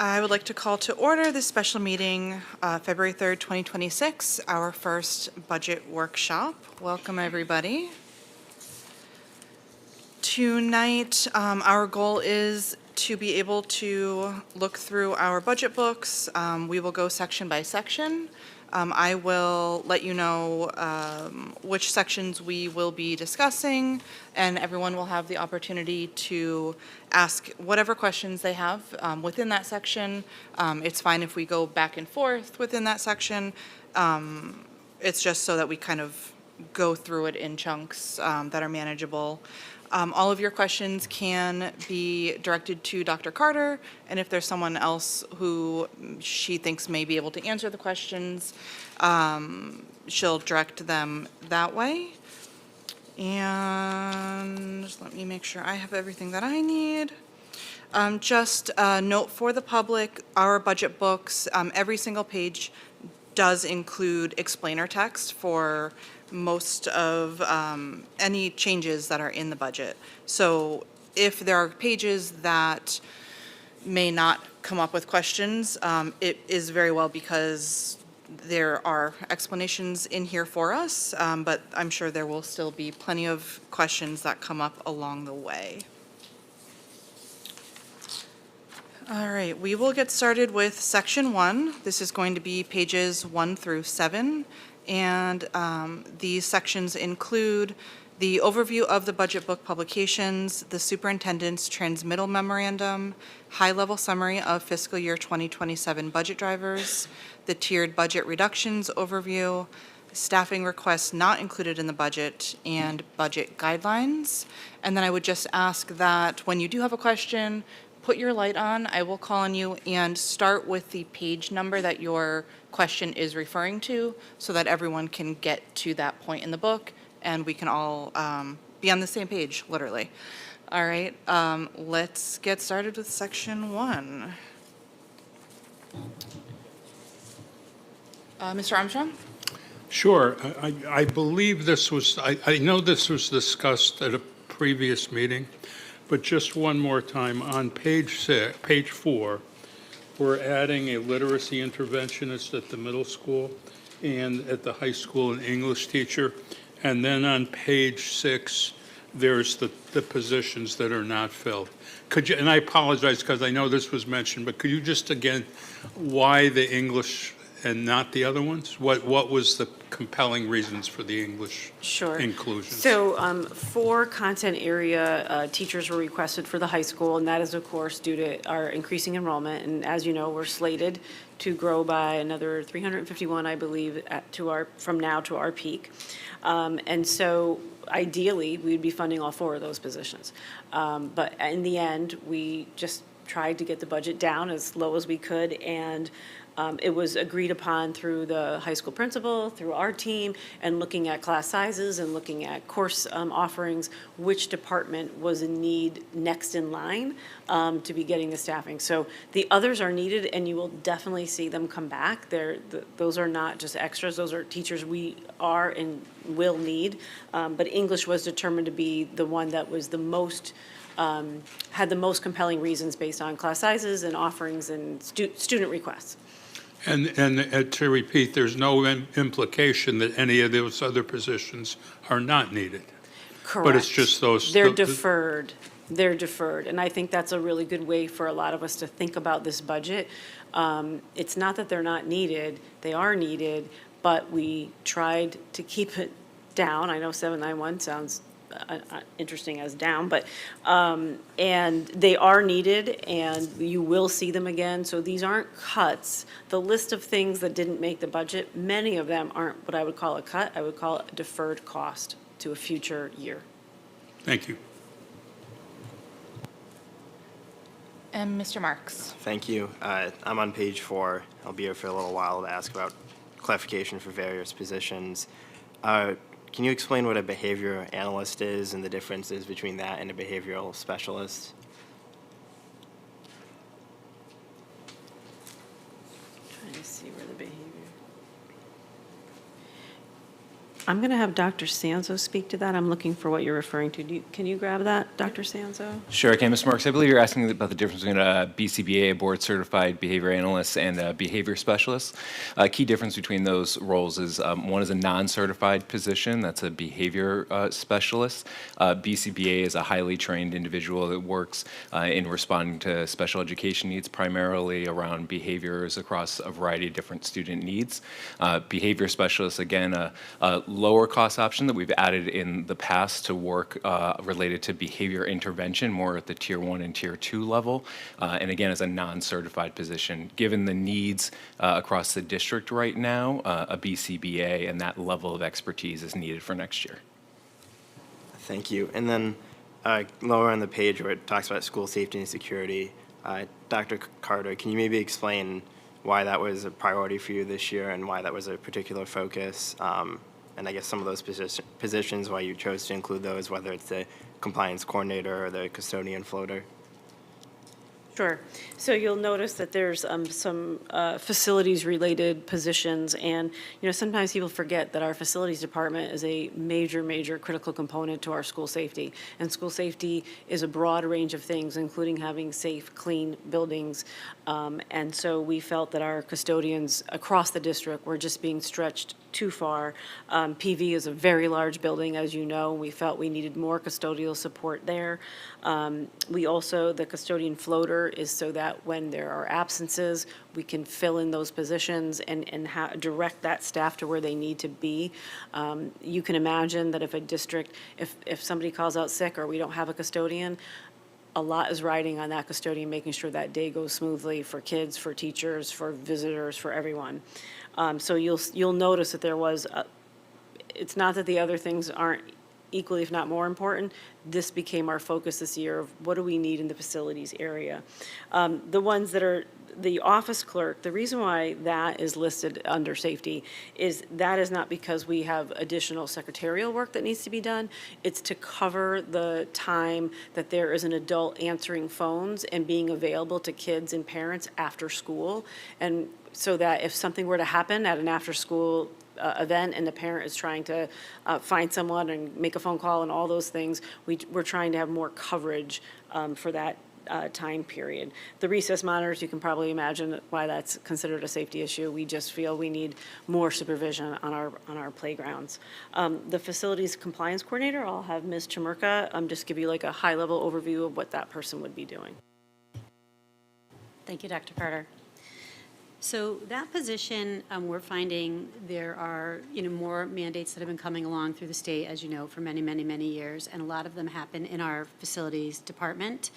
I would like to call to order this special meeting, February 3rd, 2026, our first budget workshop. Welcome, everybody. Tonight, our goal is to be able to look through our budget books. We will go section by section. I will let you know which sections we will be discussing, and everyone will have the opportunity to ask whatever questions they have within that section. It's fine if we go back and forth within that section. It's just so that we kind of go through it in chunks that are manageable. All of your questions can be directed to Dr. Carter, and if there's someone else who she thinks may be able to answer the questions, she'll direct them that way. And let me make sure I have everything that I need. Just a note for the public, our budget books, every single page does include explainer text for most of any changes that are in the budget. So if there are pages that may not come up with questions, it is very well because there are explanations in here for us, but I'm sure there will still be plenty of questions that come up along the way. All right, we will get started with section 1. This is going to be pages 1 through 7. And these sections include the overview of the budget book publications, the superintendent's transmittal memorandum, high-level summary of fiscal year 2027 budget drivers, the tiered budget reductions overview, staffing requests not included in the budget, and budget guidelines. And then I would just ask that when you do have a question, put your light on, I will call on you, and start with the page number that your question is referring to so that everyone can get to that point in the book and we can all be on the same page, literally. All right, let's get started with section 1. Mr. Armstrong? Sure. I believe this was, I know this was discussed at a previous meeting, but just one more time, on page 4, we're adding a literacy interventionist at the middle school and at the high school an English teacher. And then on page 6, there's the positions that are not filled. Could you, and I apologize because I know this was mentioned, but could you just again, why the English and not the other ones? What was the compelling reasons for the English inclusion? So 4 content area teachers were requested for the high school, and that is, of course, due to our increasing enrollment. And as you know, we're slated to grow by another 351, I believe, from now to our peak. And so ideally, we'd be funding all 4 of those positions. But in the end, we just tried to get the budget down as low as we could, and it was agreed upon through the high school principal, through our team, and looking at class sizes and looking at course offerings, which department was in need next in line to be getting the staffing. So the others are needed, and you will definitely see them come back. Those are not just extras. Those are teachers we are and will need. But English was determined to be the one that was the most had the most compelling reasons based on class sizes and offerings and student requests. And to repeat, there's no implication that any of those other positions are not needed. Correct. But it's just those. They're deferred. They're deferred. And I think that's a really good way for a lot of us to think about this budget. It's not that they're not needed. They are needed, but we tried to keep it down. I know 791 sounds interesting as down, but and they are needed, and you will see them again. So these aren't cuts. The list of things that didn't make the budget, many of them aren't what I would call a cut. I would call it a deferred cost to a future year. Thank you. And Mr. Marks? Thank you. I'm on page 4. I'll be here for a little while to ask about clarification for various positions. Can you explain what a behavior analyst is and the differences between that and a behavioral specialist? Trying to see where the behavior. I'm going to have Dr. Sanzo speak to that. I'm looking for what you're referring to. Can you grab that, Dr. Sanzo? Sure, I can, Ms. Marks. I believe you're asking about the difference between a BCBA, a board-certified behavior analyst, and a behavior specialist. A key difference between those roles is one is a non-certified position. That's a behavior specialist. BCBA is a highly trained individual that works in responding to special education needs, primarily around behaviors across a variety of different student needs. Behavior specialist, again, a lower cost option that we've added in the past to work related to behavior intervention, more at the tier 1 and tier 2 level, and again, as a non-certified position. Given the needs across the district right now, a BCBA and that level of expertise is needed for next year. Thank you. And then lower on the page where it talks about school safety and security, Dr. Carter, can you maybe explain why that was a priority for you this year and why that was a particular focus? And I guess some of those positions, why you chose to include those, whether it's the compliance coordinator or the custodian floater? Sure. So you'll notice that there's some facilities-related positions, and sometimes people forget that our facilities department is a major critical component to our school safety. And school safety is a broad range of things, including having safe, clean buildings. And so we felt that our custodians across the district were just being stretched too far. PV is a very large building, as you know. We felt we needed more custodial support there. We also, the custodian floater is so that when there are absences, we can fill in those positions and direct that staff to where they need to be. You can imagine that if a district, if somebody calls out sick or we don't have a custodian, a lot is riding on that custodian, making sure that day goes smoothly for kids, for teachers, for visitors, for everyone. So you'll notice that there was, it's not that the other things aren't equally, if not more important. This became our focus this year of what do we need in the facilities area. The ones that are the office clerk, the reason why that is listed under safety is that is not because we have additional secretarial work that needs to be done. It's to cover the time that there is an adult answering phones and being available to kids and parents after school. And so that if something were to happen at an after-school event and the parent is trying to find someone and make a phone call and all those things, we're trying to have more coverage for that time period. The recess monitors, you can probably imagine why that's considered a safety issue. We just feel we need more supervision on our playgrounds. The facilities compliance coordinator, I'll have Ms. Chmurka just give you like a high-level overview of what that person would be doing. Thank you, Dr. Carter. So that position, we're finding there are, more mandates that have been coming along through the state, as you know, for many years, and a lot of them happen in our facilities department.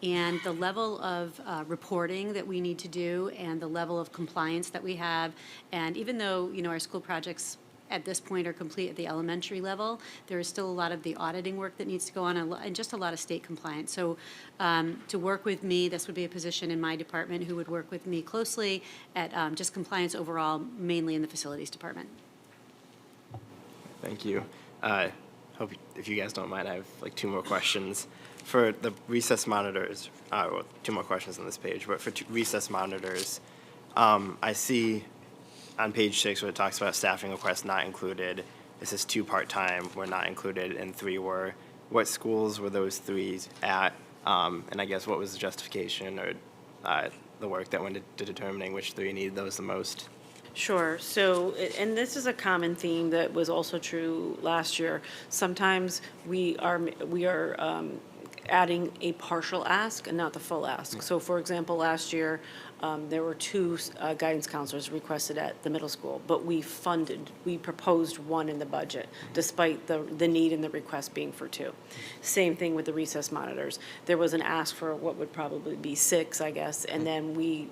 And the level of reporting that we need to do and the level of compliance that we have, and even though, our school projects at this point are complete at the elementary level, there is still a lot of the auditing work that needs to go on and just a lot of state compliance. So to work with me, this would be a position in my department who would work with me closely at just compliance overall, mainly in the facilities department. Thank you. Hope if you guys don't mind, I have like 2 more questions. For the recess monitors, well, 2 more questions on this page, but for recess monitors, I see on page 6 where it talks about staffing requests not included. It says 2 part-time were not included and 3 were. What schools were those 3 at? And I guess what was the justification or the work that went into determining which 3 needed those the most? Sure. So, and this is a common theme that was also true last year. Sometimes we are adding a partial ask and not the full ask. So, for example, last year there were 2 guidance counselors requested at the middle school, but we proposed 1 in the budget, despite the need and the request being for 2. Same thing with the recess monitors. There was an ask for what would probably be 6, I guess, and then we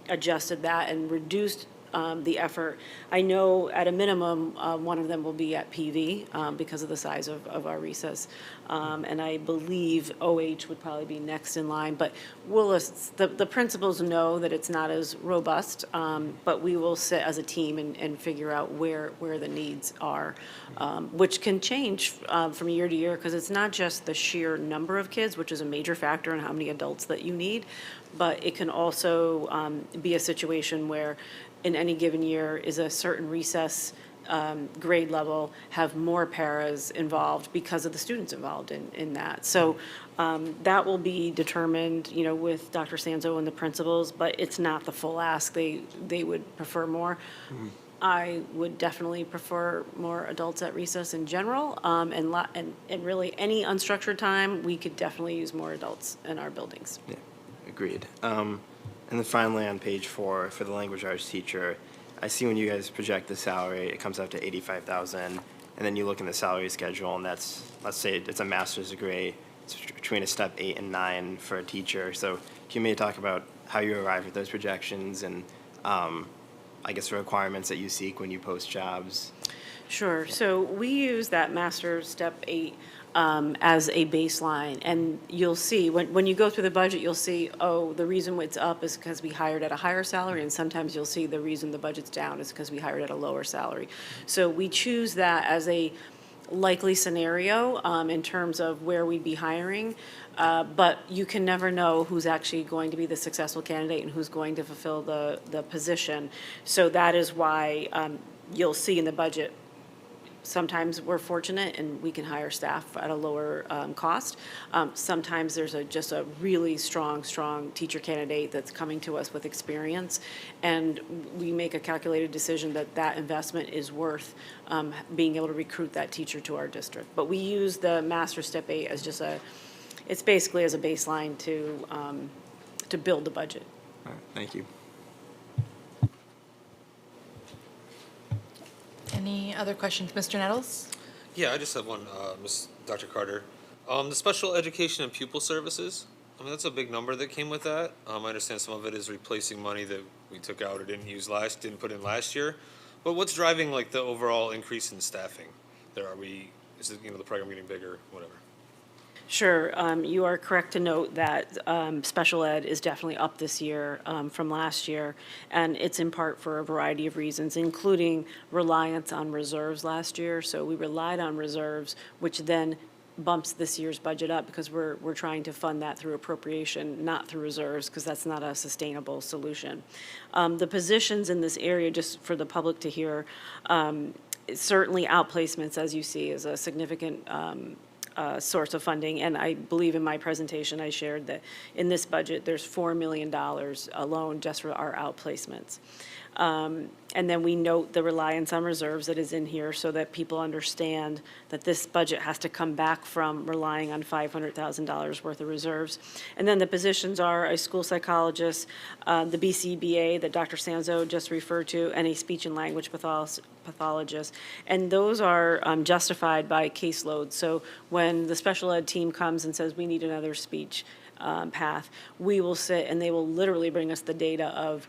adjusted that and reduced the effort. I know at a minimum, one of them will be at PV because of the size of our recess. And I believe OH would probably be next in line, but the principals know that it's not as robust, but we will sit as a team and figure out where the needs are, which can change from year to year because it's not just the sheer number of kids, which is a major factor in how many adults that you need, but it can also be a situation where in any given year is a certain recess grade level have more paras involved because of the students involved in that. So that will be determined, with Dr. Sanzo and the principals, but it's not the full ask. They would prefer more. I would definitely prefer more adults at recess in general, and really any unstructured time, we could definitely use more adults in our buildings. Yeah, agreed. And then finally, on page 4, for the language arts teacher, I see when you guys project the salary, it comes out to 85,000, and then you look in the salary schedule, and that's, let's say it's a master's degree, it's between a step 8 and 9 for a teacher. So can you maybe talk about how you arrive at those projections and I guess the requirements that you seek when you post jobs? Sure. So we use that master step 8 as a baseline, and you'll see when you go through the budget, you'll see, oh, the reason it's up is because we hired at a higher salary, and sometimes you'll see the reason the budget's down is because we hired at a lower salary. So we choose that as a likely scenario in terms of where we'd be hiring, but you can never know who's actually going to be the successful candidate and who's going to fulfill the position. So that is why you'll see in the budget, sometimes we're fortunate and we can hire staff at a lower cost. Sometimes there's just a really strong teacher candidate that's coming to us with experience, and we make a calculated decision that investment is worth being able to recruit that teacher to our district. But we use the Master Step 8 as just it's basically as a baseline to build the budget. All right, thank you. Any other questions? Mr. Nettles? Yeah, I just have one, Dr. Carter. The special education and pupil services, I mean, that's a big number that came with that. I understand some of it is replacing money that we took out or didn't put in last year. But what's driving like the overall increase in staffing? Is it, the program getting bigger, whatever? Sure. You are correct to note that special ed is definitely up this year from last year, and it's in part for a variety of reasons, including reliance on reserves last year. So we relied on reserves, which then bumps this year's budget up because we're trying to fund that through appropriation, not through reserves, because that's not a sustainable solution. The positions in this area, just for the public to hear, certainly outplacements, as you see, is a significant source of funding, and I believe in my presentation I shared that in this budget there's $4 million alone just for our outplacements. And then we note the reliance on reserves that is in here so that people understand that this budget has to come back from relying on $500,000 worth of reserves. And then the positions are a school psychologist, the BCBA that Dr. Sanzo just referred to, and a speech and language pathologist. And those are justified by caseload. So when the special ed team comes and says we need another speech path, we will sit and they will literally bring us the data of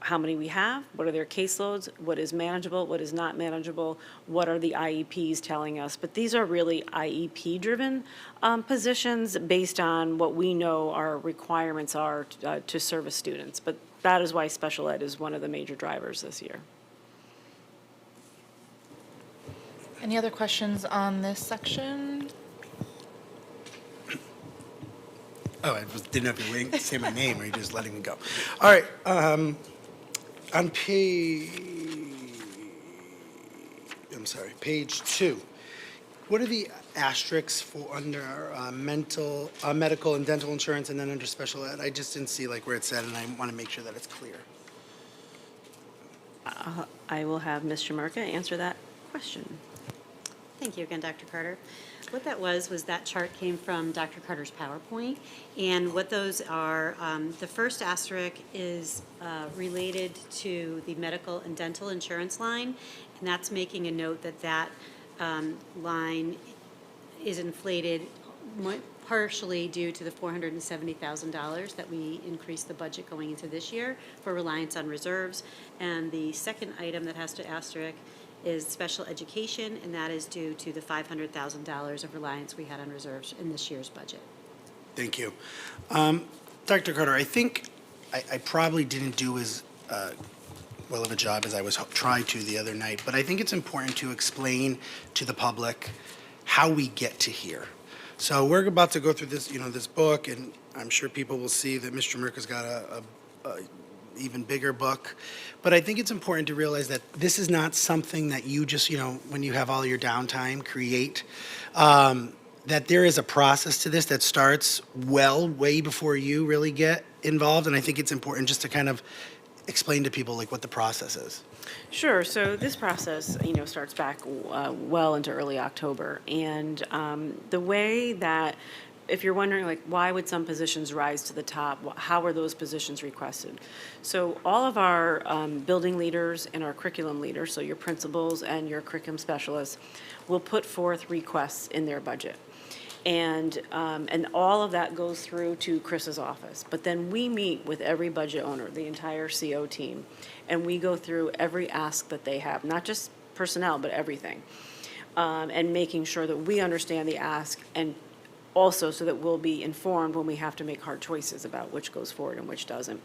how many we have, what are their caseloads, what is manageable, what is not manageable, what are the IEPs telling us. But these are really IEP-driven positions based on what we know our requirements are to service students. But that is why special ed is one of the major drivers this year. Any other questions on this section? Oh, I didn't know if you were waiting to say my name or you're just letting me go. All right, on page 2, what are the asterisks for under medical and dental insurance and then under special ed? I just didn't see like where it said, and I want to make sure that it's clear. I will have Ms. Shamarka answer that question. Thank you again, Dr. Carter. What that was that chart came from Dr. Carter's PowerPoint, and what those are, the first asterisk is related to the medical and dental insurance line, and that's making a note that line is inflated partially due to the $470,000 that we increased the budget going into this year for reliance on reserves. And the second item that has to asterisk is special education, and that is due to the $500,000 of reliance we had on reserves in this year's budget. Thank you. Dr. Carter, I think I probably didn't do as well of a job as I was trying to the other night, but I think it's important to explain to the public how we get to here. So we're about to go through this, this book, and I'm sure people will see that Mr. Merker's got a even bigger book. But I think it's important to realize that this is not something that you just, when you have all your downtime, create. That there is a process to this that starts way before you really get involved. And I think it's important just to kind of explain to people like what the process is. Sure. So this process, starts back well into early October. And the way that, if you're wondering, like, why would some positions rise to the top? How are those positions requested? So all of our building leaders and our curriculum leaders, so your principals and your curriculum specialists, will put forth requests in their budget. And all of that goes through to Chris's office. But then we meet with every budget owner, the entire CO team, and we go through every ask that they have, not just personnel, but everything. And making sure that we understand the ask, and also so that we'll be informed when we have to make hard choices about which goes forward and which doesn't.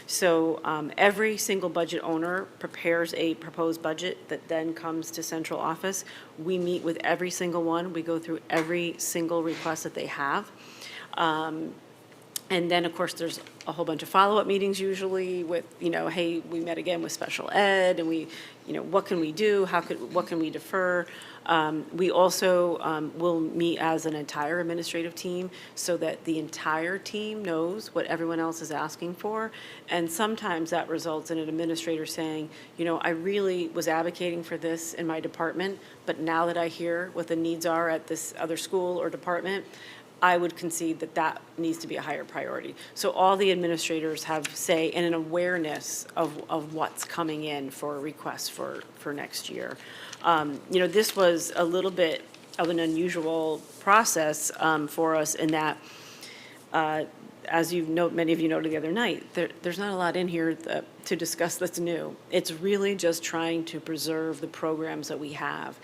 So every single budget owner prepares a proposed budget that then comes to central office. We meet with every single one. We go through every single request that they have. And then, of course, there's a whole bunch of follow-up meetings usually with, hey, we met again with special ed, and we, what can we do? What can we defer? We also will meet as an entire administrative team so that the entire team knows what everyone else is asking for. And sometimes that results in an administrator saying, I really was advocating for this in my department, but now that I hear what the needs are at this other school or department, I would concede that that needs to be a higher priority. So all the administrators have say and an awareness of what's coming in for requests for next year. This was a little bit of an unusual process for us in that, as many of you noted the other night, there's not a lot in here to discuss that's new. It's really just trying to preserve the programs that we have.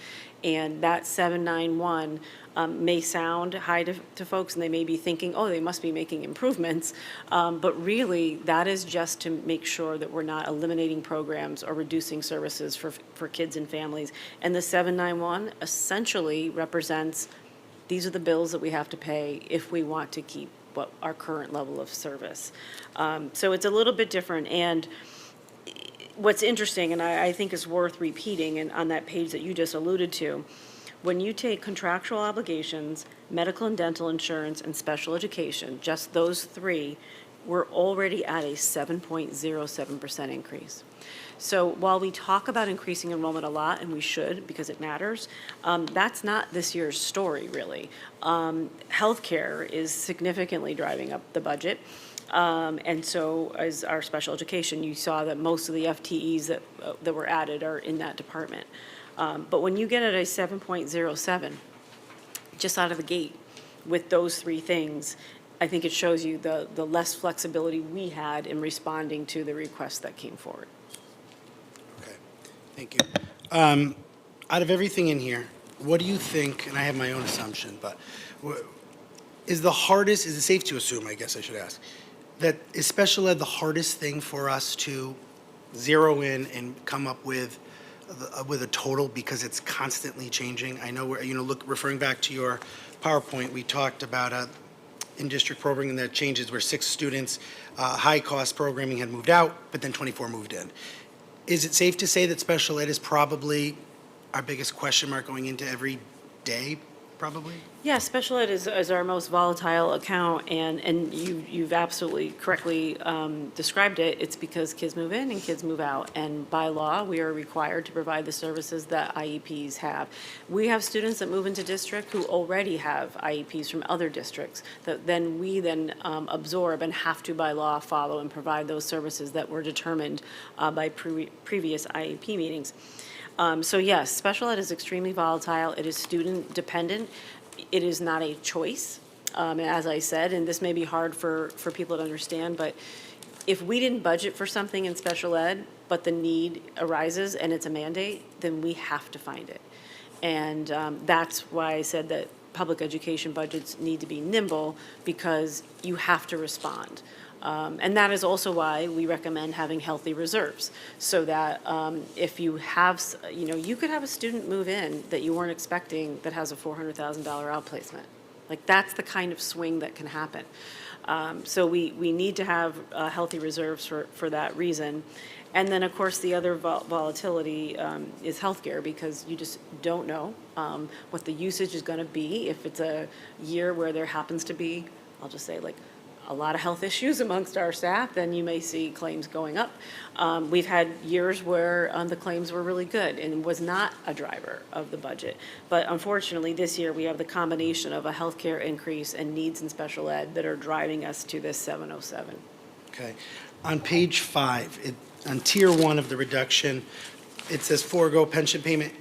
And that 791 may sound high to folks, and they may be thinking, oh, they must be making improvements. But really, that is just to make sure that we're not eliminating programs or reducing services for kids and families. And the 791 essentially represents, these are the bills that we have to pay if we want to keep our current level of service. So it's a little bit different. And what's interesting, and I think is worth repeating, and on that page that you just alluded to, when you take contractual obligations, medical and dental insurance, and special education, just those three, we're already at a 7.07% increase. So while we talk about increasing enrollment a lot, and we should because it matters, that's not this year's story, really. Healthcare is significantly driving up the budget. And so as our special education, you saw that most of the FTEs that were added are in that department. But when you get at a 7.07, just out of the gate with those three things, I think it shows you the less flexibility we had in responding to the requests that came forward. Okay, thank you. Out of everything in here, what do you think, and I have my own assumption, but is it safe to assume, I guess I should ask, that is special ed the hardest thing for us to zero in and come up with a total because it's constantly changing? I know referring back to your PowerPoint, we talked about in-district programming that changes where 6 students, high-cost programming had moved out, but then 24 moved in. Is it safe to say that special ed is probably our biggest question mark going into every day, probably? Yeah, special ed is our most volatile account, and you've absolutely correctly described it. It's because kids move in and kids move out, and by law, we are required to provide the services that IEPs have. We have students that move into district who already have IEPs from other districts that we absorb and have to, by law, follow and provide those services that were determined by previous IEP meetings. So yes, special ed is extremely volatile. It is student dependent. It is not a choice, as I said, and this may be hard for people to understand, but if we didn't budget for something in special ed, but the need arises and it's a mandate, then we have to find it. And that's why I said that public education budgets need to be nimble, because you have to respond. And that is also why we recommend having healthy reserves, so that if you have, you could have a student move in that you weren't expecting that has a $400,000 outplacement. Like, that's the kind of swing that can happen. So we need to have healthy reserves for that reason. And then, of course, the other volatility is healthcare, because you just don't know what the usage is going to be. If it's a year where there happens to be, I'll just say, like, a lot of health issues amongst our staff, then you may see claims going up. We've had years where the claims were really good and was not a driver of the budget. But unfortunately, this year, we have the combination of a healthcare increase and needs in special ed that are driving us to this 707. Okay. On page 5, on tier 1 of the reduction, it says forego pension payment.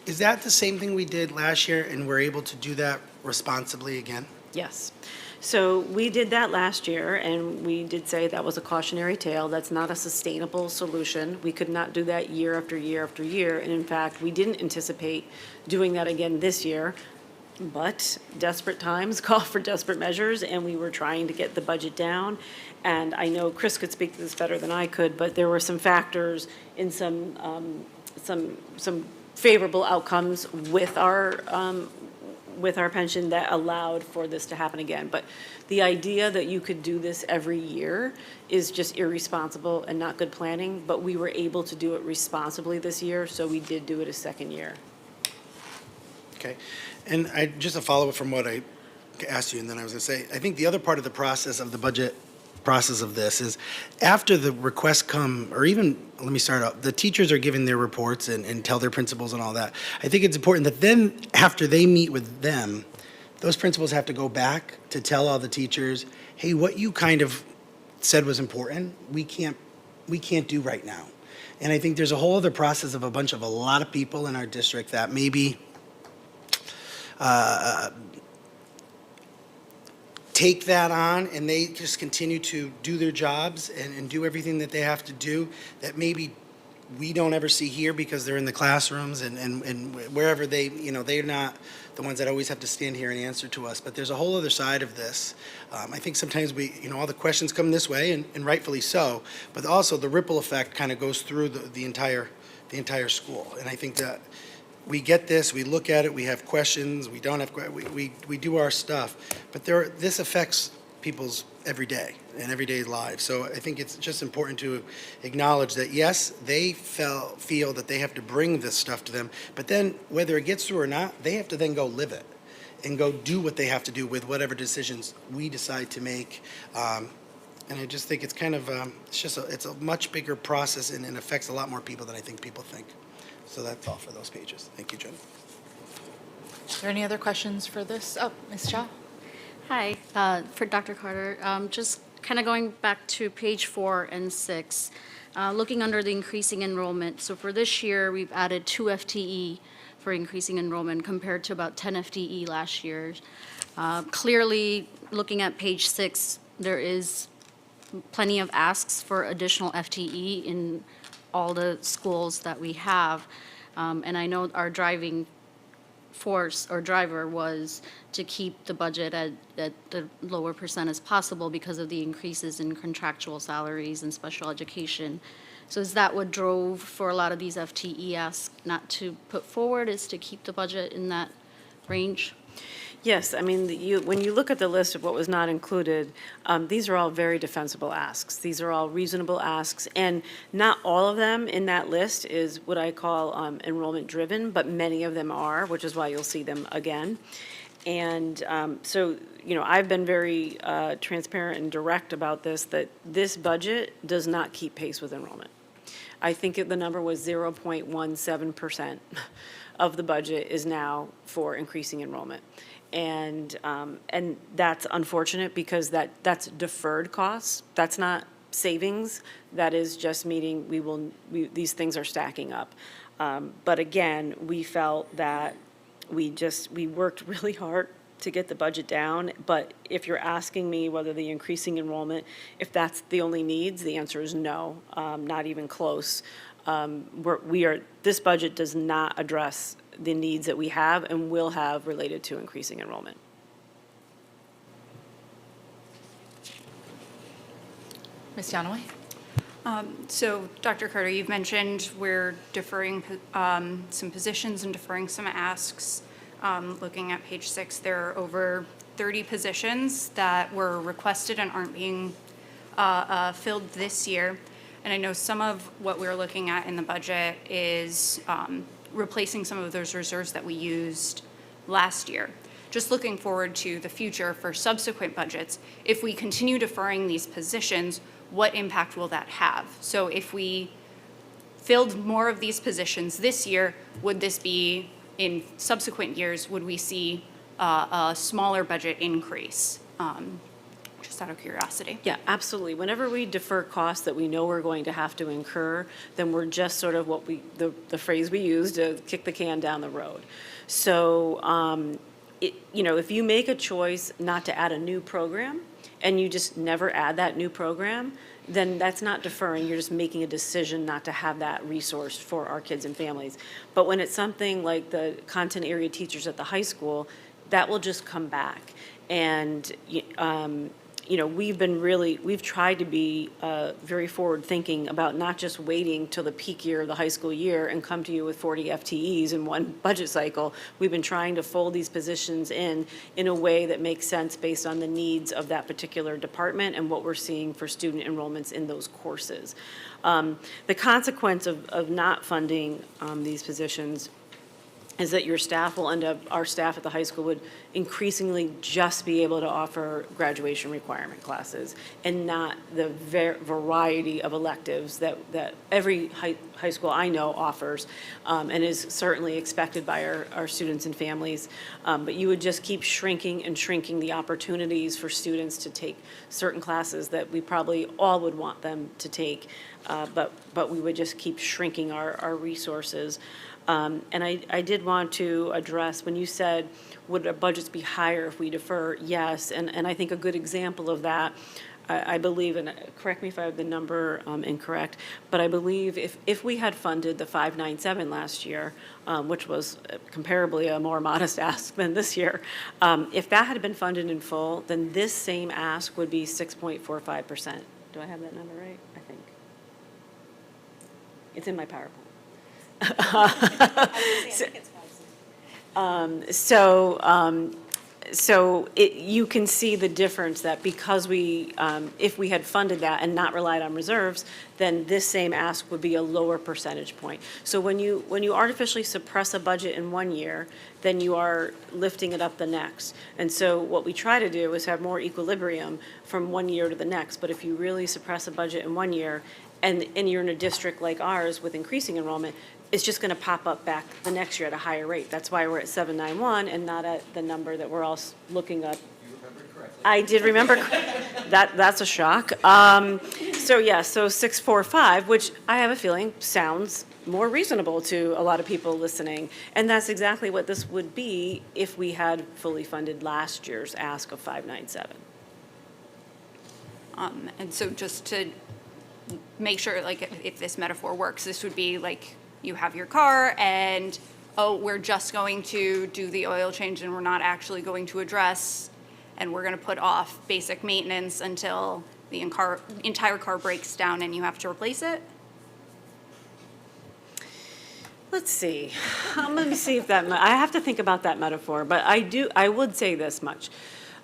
Is that the same thing we did last year, and we're able to do that responsibly again? Yes. So we did that last year, and we did say that was a cautionary tale. That's not a sustainable solution. We could not do that year after year after year. And in fact, we didn't anticipate doing that again this year. But desperate times call for desperate measures, and we were trying to get the budget down. And I know Chris could speak to this better than I could, but there were some factors in some favorable outcomes with our pension that allowed for this to happen again. But the idea that you could do this every year is just irresponsible and not good planning. But we were able to do it responsibly this year, so we did do it a second year. Okay. And just a follow-up from what I asked you, and then I was going to say, I think the other part of the process of the budget process of this is after the requests come, or even, let me start out, the teachers are giving their reports and tell their principals and all that. I think it's important that then, after they meet with them, those principals have to go back to tell all the teachers, hey, what you kind of said was important, we can't do right now. And I think there's a whole other process of a lot of people in our district that maybe take that on, and they just continue to do their jobs and do everything that they have to do that maybe we don't ever see here because they're in the classrooms and wherever they, they're not the ones that always have to stand here and answer to us. But there's a whole other side of this. I think sometimes all the questions come this way, and rightfully so, but also the ripple effect kind of goes through the entire school. And I think that we get this, we look at it, we have questions, we don't have, we do our stuff, but this affects people's everyday lives. So I think it's just important to acknowledge that, yes, they feel that they have to bring this stuff to them, but then whether it gets through or not, they have to then go live it and go do what they have to do with whatever decisions we decide to make. And I just think it's kind of, it's a much bigger process and it affects a lot more people than I think people think. So that's all for those pages. Thank you, Jen. Are there any other questions for this? Oh, Ms. Shaw? Hi, for Dr. Carter, just kind of going back to page 4 and 6, looking under the increasing enrollment. So for this year, we've added 2 FTE for increasing enrollment compared to about 10 FTE last year. Clearly, looking at page 6, there is plenty of asks for additional FTE in all the schools that we have. And I know our driving force or driver was to keep the budget at the lower percent as possible because of the increases in contractual salaries and special education. So is that what drove for a lot of these FTE asks not to put forward, is to keep the budget in that range? Yes, I mean, when you look at the list of what was not included, these are all very defensible asks. These are all reasonable asks, and not all of them in that list is what I call enrollment-driven, but many of them are, which is why you'll see them again. And so, I've been very transparent and direct about this, that this budget does not keep pace with enrollment. I think the number was 0.17% of the budget is now for increasing enrollment. And that's unfortunate because that's deferred costs. That's not savings. That is just meaning these things are stacking up. But again, we felt that we worked really hard to get the budget down. But if you're asking me whether the increasing enrollment, if that's the only needs, the answer is no, not even close. This budget does not address the needs that we have and will have related to increasing enrollment. Ms. Yanaway? So, Dr. Carter, you've mentioned we're deferring some positions and deferring some asks. Looking at page 6, there are over 30 positions that were requested and aren't being filled this year. And I know some of what we're looking at in the budget is replacing some of those reserves that we used last year. Just looking forward to the future for subsequent budgets, if we continue deferring these positions, what impact will that have? So if we filled more of these positions this year, would this be in subsequent years, would we see a smaller budget increase? Just out of curiosity. Yeah, absolutely. Whenever we defer costs that we know we're going to have to incur, then we're just sort of the phrase we use to kick the can down the road. So, if you make a choice not to add a new program and you just never add that new program, then that's not deferring, you're just making a decision not to have that resource for our kids and families. But when it's something like the content area teachers at the high school, that will just come back. And, we've tried to be very forward-thinking about not just waiting till the peak year of the high school year and come to you with 40 FTEs in one budget cycle. We've been trying to fold these positions in a way that makes sense based on the needs of that particular department and what we're seeing for student enrollments in those courses. The consequence of not funding these positions is that your staff will end up, our staff at the high school would increasingly just be able to offer graduation requirement classes and not the variety of electives that every high school I know offers and is certainly expected by our students and families. But you would just keep shrinking and shrinking the opportunities for students to take certain classes that we probably all would want them to take, but we would just keep shrinking our resources. And I did want to address, when you said, would our budgets be higher if we defer? Yes, and I think a good example of that, I believe, and correct me if I have the number incorrect, but I believe if we had funded the 597 last year, which was comparably a more modest ask than this year, if that had been funded in full, then this same ask would be 6.45%. Do I have that number right? I think. It's in my PowerPoint. You can see the difference that because if we had funded that and not relied on reserves, then this same ask would be a lower percentage point. So when you artificially suppress a budget in one year, then you are lifting it up the next. And so what we try to do is have more equilibrium from one year to the next. But if you really suppress a budget in one year and you're in a district like ours with increasing enrollment, it's just going to pop up back the next year at a higher rate. That's why we're at 791 and not at the number that we're all looking up. You remembered correctly. I did remember. That's a shock. So 645, which I have a feeling sounds more reasonable to a lot of people listening. And that's exactly what this would be if we had fully funded last year's ask of 597. And so just to make sure, like, if this metaphor works, this would be like, you have your car and, we're just going to do the oil change and we're not actually going to address, and we're going to put off basic maintenance until the entire car breaks down and you have to replace it? Let's see. Let me see if I have to think about that metaphor, but I would say this much.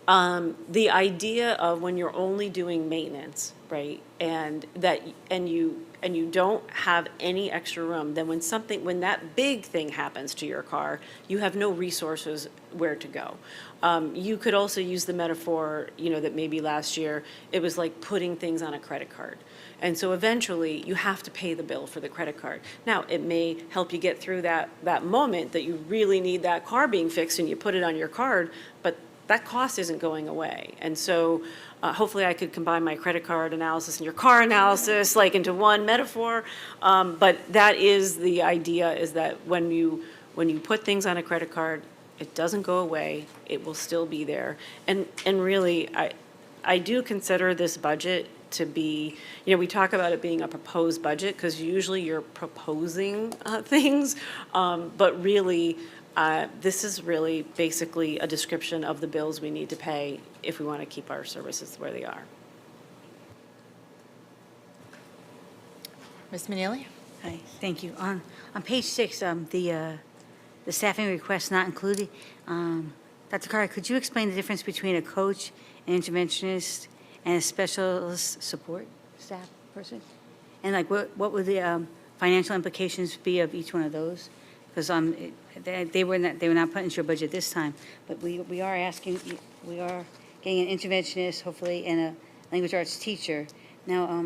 The idea of when you're only doing maintenance, right, and you don't have any extra room, then when that big thing happens to your car, you have no resources where to go. You could also use the metaphor, that maybe last year it was like putting things on a credit card. And so eventually you have to pay the bill for the credit card. Now, it may help you get through that moment that you really need that car being fixed and you put it on your card, but that cost isn't going away. And so hopefully I could combine my credit card analysis and your car analysis like into one metaphor. But that is the idea, is that when you put things on a credit card, it doesn't go away. It will still be there. And really, I do consider this budget to be, we talk about it being a proposed budget because usually you're proposing things, but really, this is really basically a description of the bills we need to pay if we want to keep our services where they are. Ms. Manili? Hi, thank you. On page 6, the staffing request not included, Dr. Carter, could you explain the difference between a coach, an interventionist, and a specialist support staff person? And like, what would the financial implications be of each one of those? Because they were not put into your budget this time, but we are asking, we are getting an interventionist, hopefully, and a language arts teacher. Now,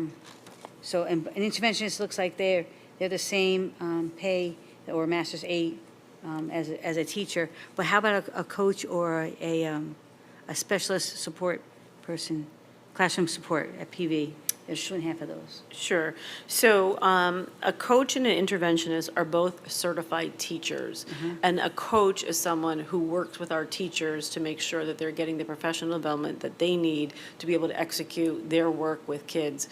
so an interventionist looks like they're the same pay or Master's 8 as a teacher, but how about a coach or a specialist support person, classroom support at PV? There's 2.5 of those. Sure. So a coach and an interventionist are both certified teachers. And a coach is someone who works with our teachers to make sure that they're getting the professional development that they need to be able to execute their work with kids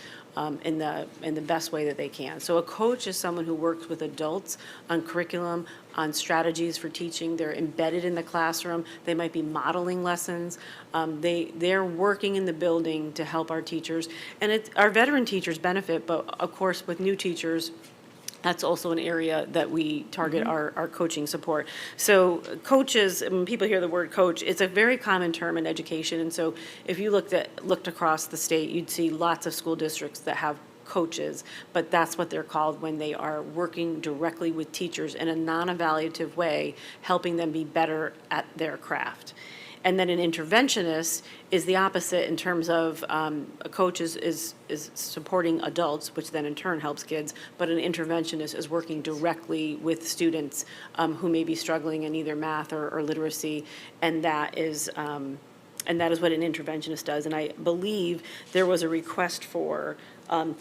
in the best way that they can. So a coach is someone who works with adults on curriculum, on strategies for teaching. They're embedded in the classroom. They might be modeling lessons. They're working in the building to help our teachers. And our veteran teachers benefit, but of course with new teachers, that's also an area that we target our coaching support. So coaches, when people hear the word coach, it's a very common term in education. And so if you looked across the state, you'd see lots of school districts that have coaches, but that's what they're called when they are working directly with teachers in a non-evaluative way, helping them be better at their craft. And then an interventionist is the opposite in terms of a coach is supporting adults, which then in turn helps kids, but an interventionist is working directly with students who may be struggling in either math or literacy, and that is what an interventionist does. And I believe there was a request for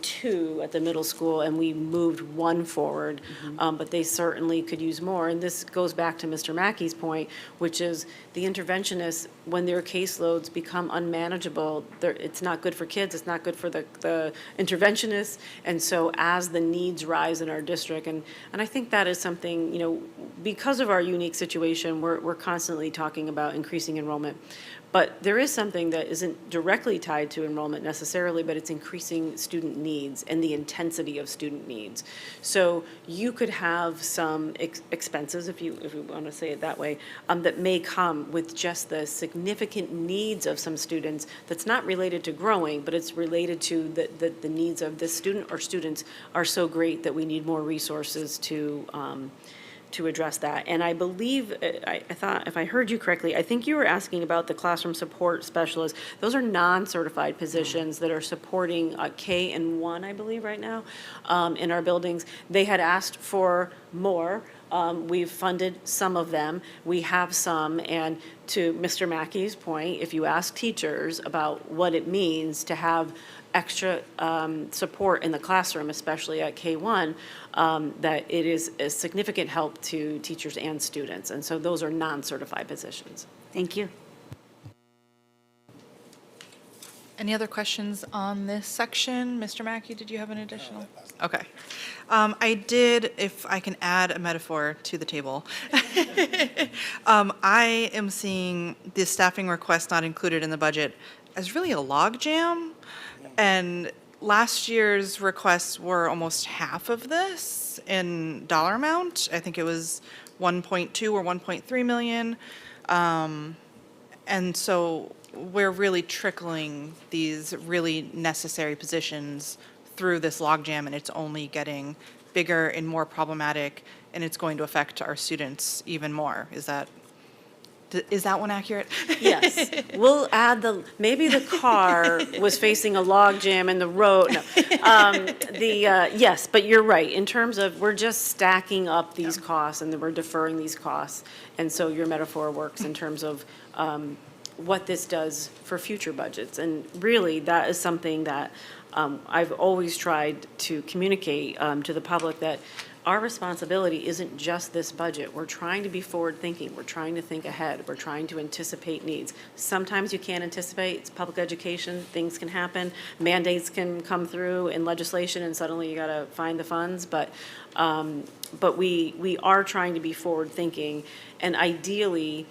2 at the middle school, and we moved 1 forward, but they certainly could use more. And this goes back to Mr. Mackey's point, which is the interventionists, when their caseloads become unmanageable, it's not good for kids, it's not good for the interventionists. And so as the needs rise in our district, and I think that is something, because of our unique situation, we're constantly talking about increasing enrollment. But there is something that isn't directly tied to enrollment necessarily, but it's increasing student needs and the intensity of student needs. So you could have some expenses, if you want to say it that way, that may come with just the significant needs of some students that's not related to growing, but it's related to the needs of this student or students are so great that we need more resources to address that. And I believe, I thought, if I heard you correctly, I think you were asking about the classroom support specialists. Those are non-certified positions that are supporting K and 1, I believe, right now, in our buildings. They had asked for more. We've funded some of them. We have some, and to Mr. Mackey's point, if you ask teachers about what it means to have extra support in the classroom, especially at K1, that it is a significant help to teachers and students. And so those are non-certified positions. Thank you. Any other questions on this section? Mr. Mackey, did you have an additional? Okay. I did, if I can add a metaphor to the table. I am seeing the staffing request not included in the budget as really a logjam. And last year's requests were almost half of this in dollar amount. I think it was 1.2 or 1.3 million. And so we're really trickling these really necessary positions through this logjam, and it's only getting bigger and more problematic, and it's going to affect our students even more. Is that one accurate? Yes. We'll add maybe the car was facing a log jam in the road. No. Yes, but you're right. In terms of, we're just stacking up these costs and then we're deferring these costs. And so your metaphor works in terms of what this does for future budgets. And really, that is something that I've always tried to communicate to the public, that our responsibility isn't just this budget. We're trying to be forward-thinking. We're trying to think ahead. We're trying to anticipate needs. Sometimes you can't anticipate. It's public education. Things can happen. Mandates can come through in legislation, and suddenly you got to find the funds. But we are trying to be forward-thinking, and ideally,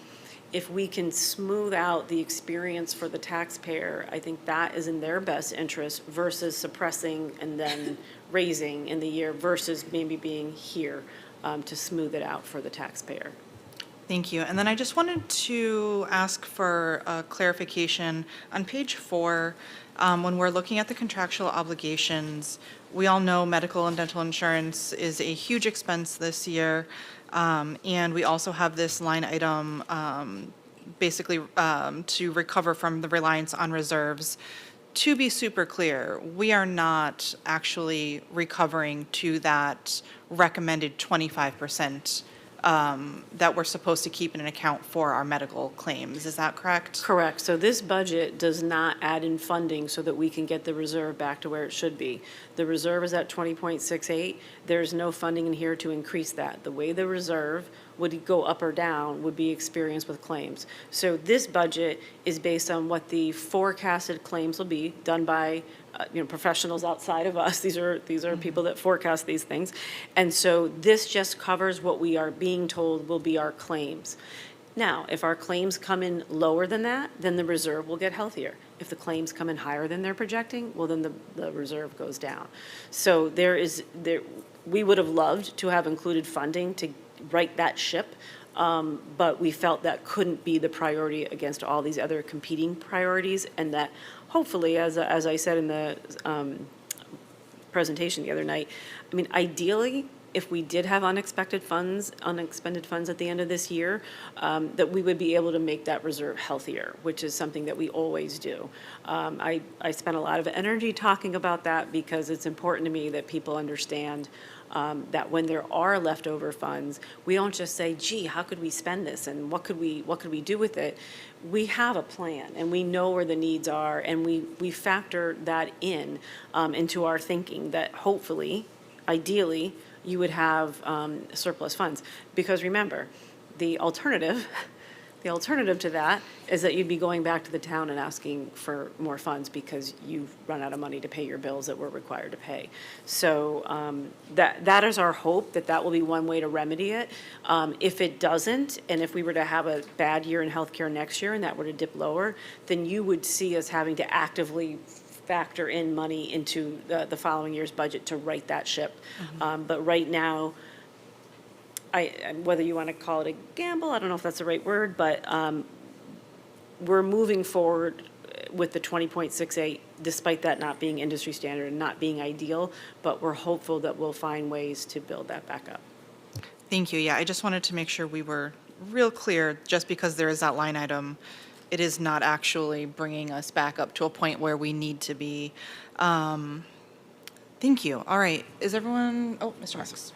if we can smooth out the experience for the taxpayer, I think that is in their best interest versus suppressing and then raising in the year versus maybe being here to smooth it out for the taxpayer. Thank you. And then I just wanted to ask for a clarification. On page 4, when we're looking at the contractual obligations, we all know medical and dental insurance is a huge expense this year. And we also have this line item basically to recover from the reliance on reserves. To be super clear, we are not actually recovering to that recommended 25% that we're supposed to keep in an account for our medical claims. Is that correct? Correct. So this budget does not add in funding so that we can get the reserve back to where it should be. The reserve is at 20.68. There's no funding in here to increase that. The way the reserve would go up or down would be experience with claims. So this budget is based on what the forecasted claims will be done by professionals outside of us. These are people that forecast these things. And so this just covers what we are being told will be our claims. Now, if our claims come in lower than that, then the reserve will get healthier. If the claims come in higher than they're projecting, well, then the reserve goes down. So we would have loved to have included funding to right that ship, but we felt that couldn't be the priority against all these other competing priorities, and that hopefully, as I said in the presentation the other night, I mean, ideally, if we did have unexpended funds at the end of this year, that we would be able to make that reserve healthier, which is something that we always do. I spent a lot of energy talking about that because it's important to me that people understand that when there are leftover funds, we don't just say, gee, how could we spend this and what could we do with it? We have a plan and we know where the needs are, and we factor that into our thinking that hopefully, ideally, you would have surplus funds. Because remember, the alternative to that is that you'd be going back to the town and asking for more funds because you've run out of money to pay your bills that we're required to pay. So that is our hope, that will be one way to remedy it. If it doesn't, and if we were to have a bad year in healthcare next year and that were to dip lower, then you would see us having to actively factor in money into the following year's budget to right that ship. But right now, whether you want to call it a gamble, I don't know if that's the right word, but we're moving forward with the 20.68, despite that not being industry standard and not being ideal, but we're hopeful that we'll find ways to build that back up. Thank you. Yeah, I just wanted to make sure we were real clear, just because there is that line item, it is not actually bringing us back up to a point where we need to be. Thank you. All right. Is everyone, Mr. Marks.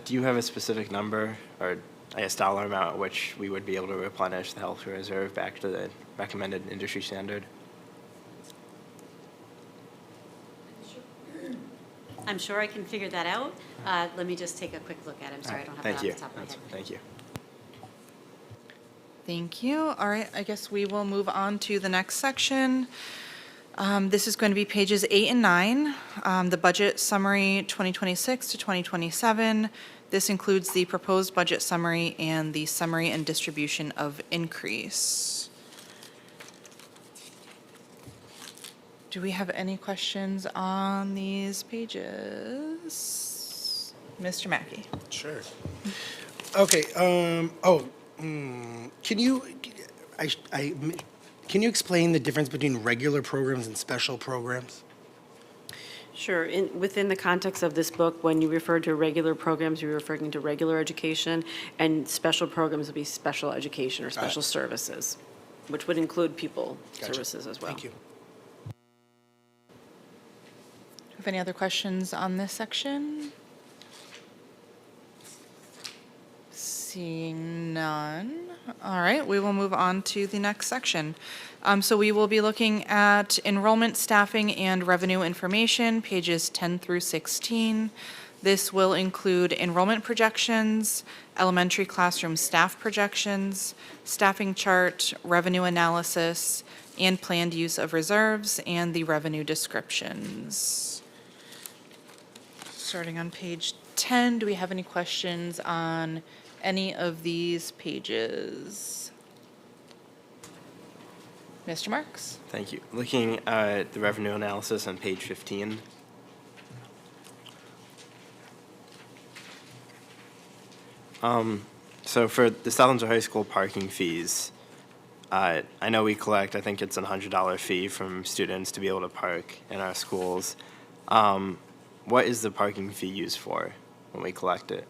Do you have a specific number or, I guess, dollar amount at which we would be able to replenish the health reserve back to the recommended industry standard? I'm sure I can figure that out. Let me just take a quick look at it. I'm sorry, I don't have that off the top of my head. Thank you. Thank you. All right, I guess we will move on to the next section. This is going to be pages 8 and 9, the budget summary 2026 to 2027. This includes the proposed budget summary and the summary and distribution of increase. Do we have any questions on these pages? Mr. Mackey. Sure. Okay, can you explain the difference between regular programs and special programs? Sure. Within the context of this book, when you refer to regular programs, you're referring to regular education, and special programs would be special education or special services, which would include pupil services as well. Thank you. Have any other questions on this section? Seeing none. All right, we will move on to the next section. So we will be looking at enrollment, staffing, and revenue information, pages 10 through 16. This will include enrollment projections, elementary classroom staff projections, staffing chart, revenue analysis, and planned use of reserves, and the revenue descriptions. Starting on page 10, do we have any questions on any of these pages? Mr. Marks? Thank you. Looking at the revenue analysis on page 15. So for the South Windsor High School parking fees, I know we collect, I think it's a $100 fee from students to be able to park in our schools. What is the parking fee used for when we collect it?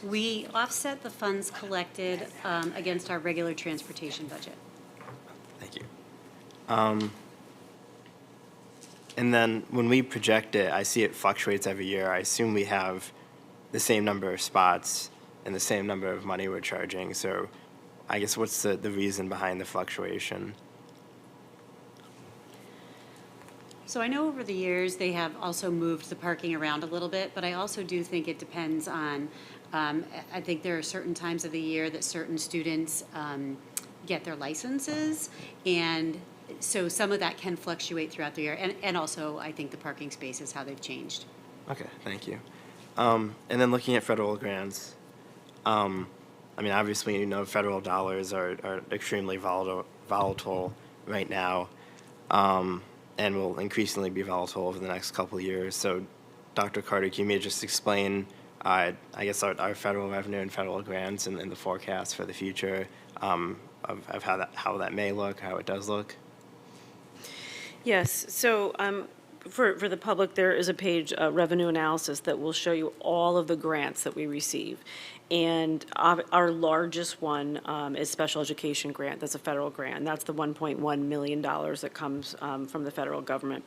We offset the funds collected against our regular transportation budget. Thank you. And then when we project it, I see it fluctuates every year. I assume we have the same number of spots and the same number of money we're charging. So I guess what's the reason behind the fluctuation? So I know over the years, they have also moved the parking around a little bit, but I also do think it depends on, I think there are certain times of the year that certain students get their licenses, and so some of that can fluctuate throughout the year, and also I think the parking spaces, how they've changed. Okay, thank you. And then looking at federal grants, I mean, obviously, you know, federal dollars are extremely volatile right now, and will increasingly be volatile over the next couple of years. So, Dr. Carter, can you maybe just explain, I guess, our federal revenue and federal grants and the forecast for the future of how that may look, how it does look? Yes, so for the public, there is a page, revenue analysis, that will show you all of the grants that we receive. And our largest one is special education grant. That's a federal grant. And that's the $1.1 million that comes from the federal government.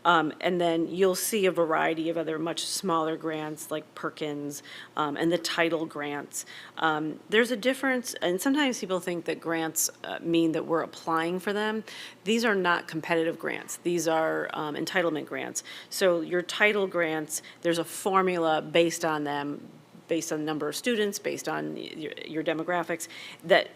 And then you'll see a variety of other much smaller grants like Perkins and the title grants. There's a difference, and sometimes people think that grants mean that we're applying for them. These are not competitive grants. These are entitlement grants. So your title grants, there's a formula based on them, based on the number of students, based on your demographics, that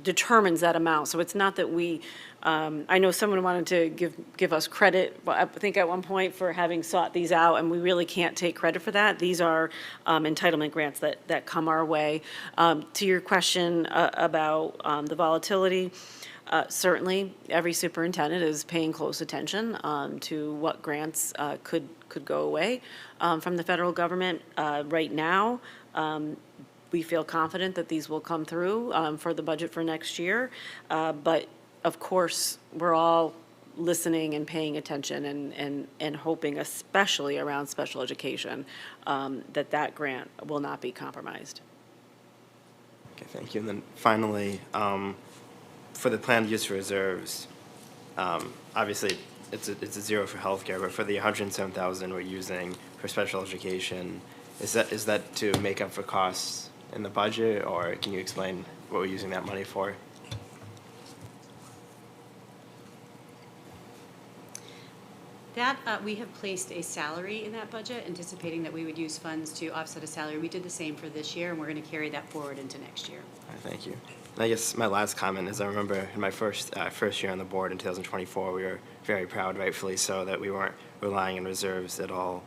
determines that amount. So it's not that we, I know someone wanted to give us credit, I think at one point, for having sought these out, and we really can't take credit for that. These are entitlement grants that come our way. To your question about the volatility, certainly, every superintendent is paying close attention to what grants could go away from the federal government. Right now, we feel confident that these will come through for the budget for next year. But of course, we're all listening and paying attention and hoping, especially around special education, that grant will not be compromised. Okay, thank you. And then finally, for the planned use reserves, obviously it's a zero for healthcare, but for the 107,000 we're using for special education, is that to make up for costs in the budget, or can you explain what we're using that money for? That, we have placed a salary in that budget, anticipating that we would use funds to offset a salary. We did the same for this year, and we're going to carry that forward into next year. All right, thank you. And I guess my last comment is I remember in my first year on the board in 2024, we were very proud, rightfully so, that we weren't relying on reserves at all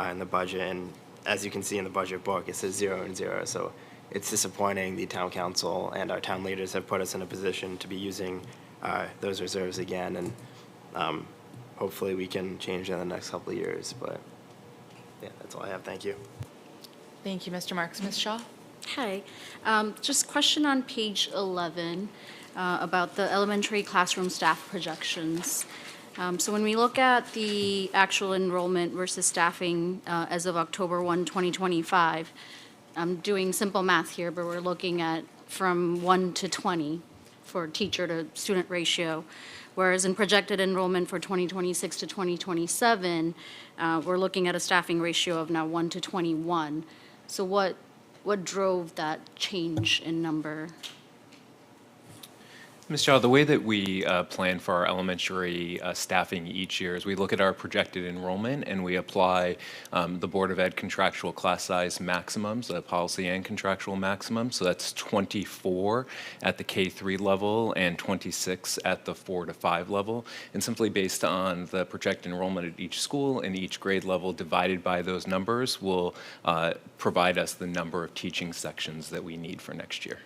in the budget. And as you can see in the budget book, it says 0 and 0. So it's disappointing. The town council and our town leaders have put us in a position to be using those reserves again. And hopefully we can change that in the next couple of years. But yeah, that's all I have. Thank you. Thank you, Mr. Marks. Ms. Shaw? Hi. Just question on page 11 about the elementary classroom staff projections. So when we look at the actual enrollment versus staffing as of October 1, 2025, I'm doing simple math here, but we're looking at from 1 to 20 for teacher to student ratio, whereas in projected enrollment for 2026 to 2027, we're looking at a staffing ratio of now 1 to 21. So what drove that change in number? Ms. Chow, the way that we plan for our elementary staffing each year is we look at our projected enrollment and we apply the Board of Ed contractual class size maximums, policy and contractual maximums. So that's 24 at the K-3 level and 26 at the 4 to 5 level. And simply based on the projected enrollment at each school and each grade level divided by those numbers will provide us the number of teaching sections that we need for next year.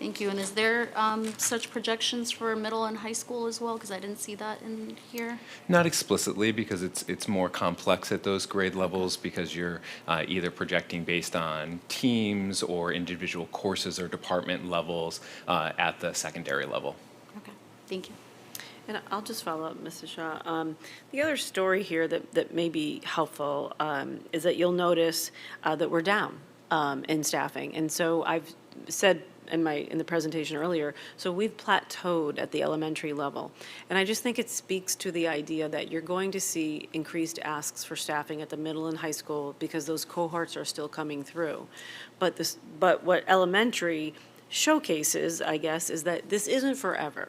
Thank you. And is there such projections for middle and high school as well? Because I didn't see that in here. Not explicitly, because it's more complex at those grade levels, because you're either projecting based on teams or individual courses or department levels at the secondary level. Okay, thank you. And I'll just follow up, Mrs. Shaw. The other story here that may be helpful is that you'll notice that we're down in staffing. And so I've said in the presentation earlier, so we've plateaued at the elementary level. And I just think it speaks to the idea that you're going to see increased asks for staffing at the middle and high school because those cohorts are still coming through. But what elementary showcases, I guess, is that this isn't forever.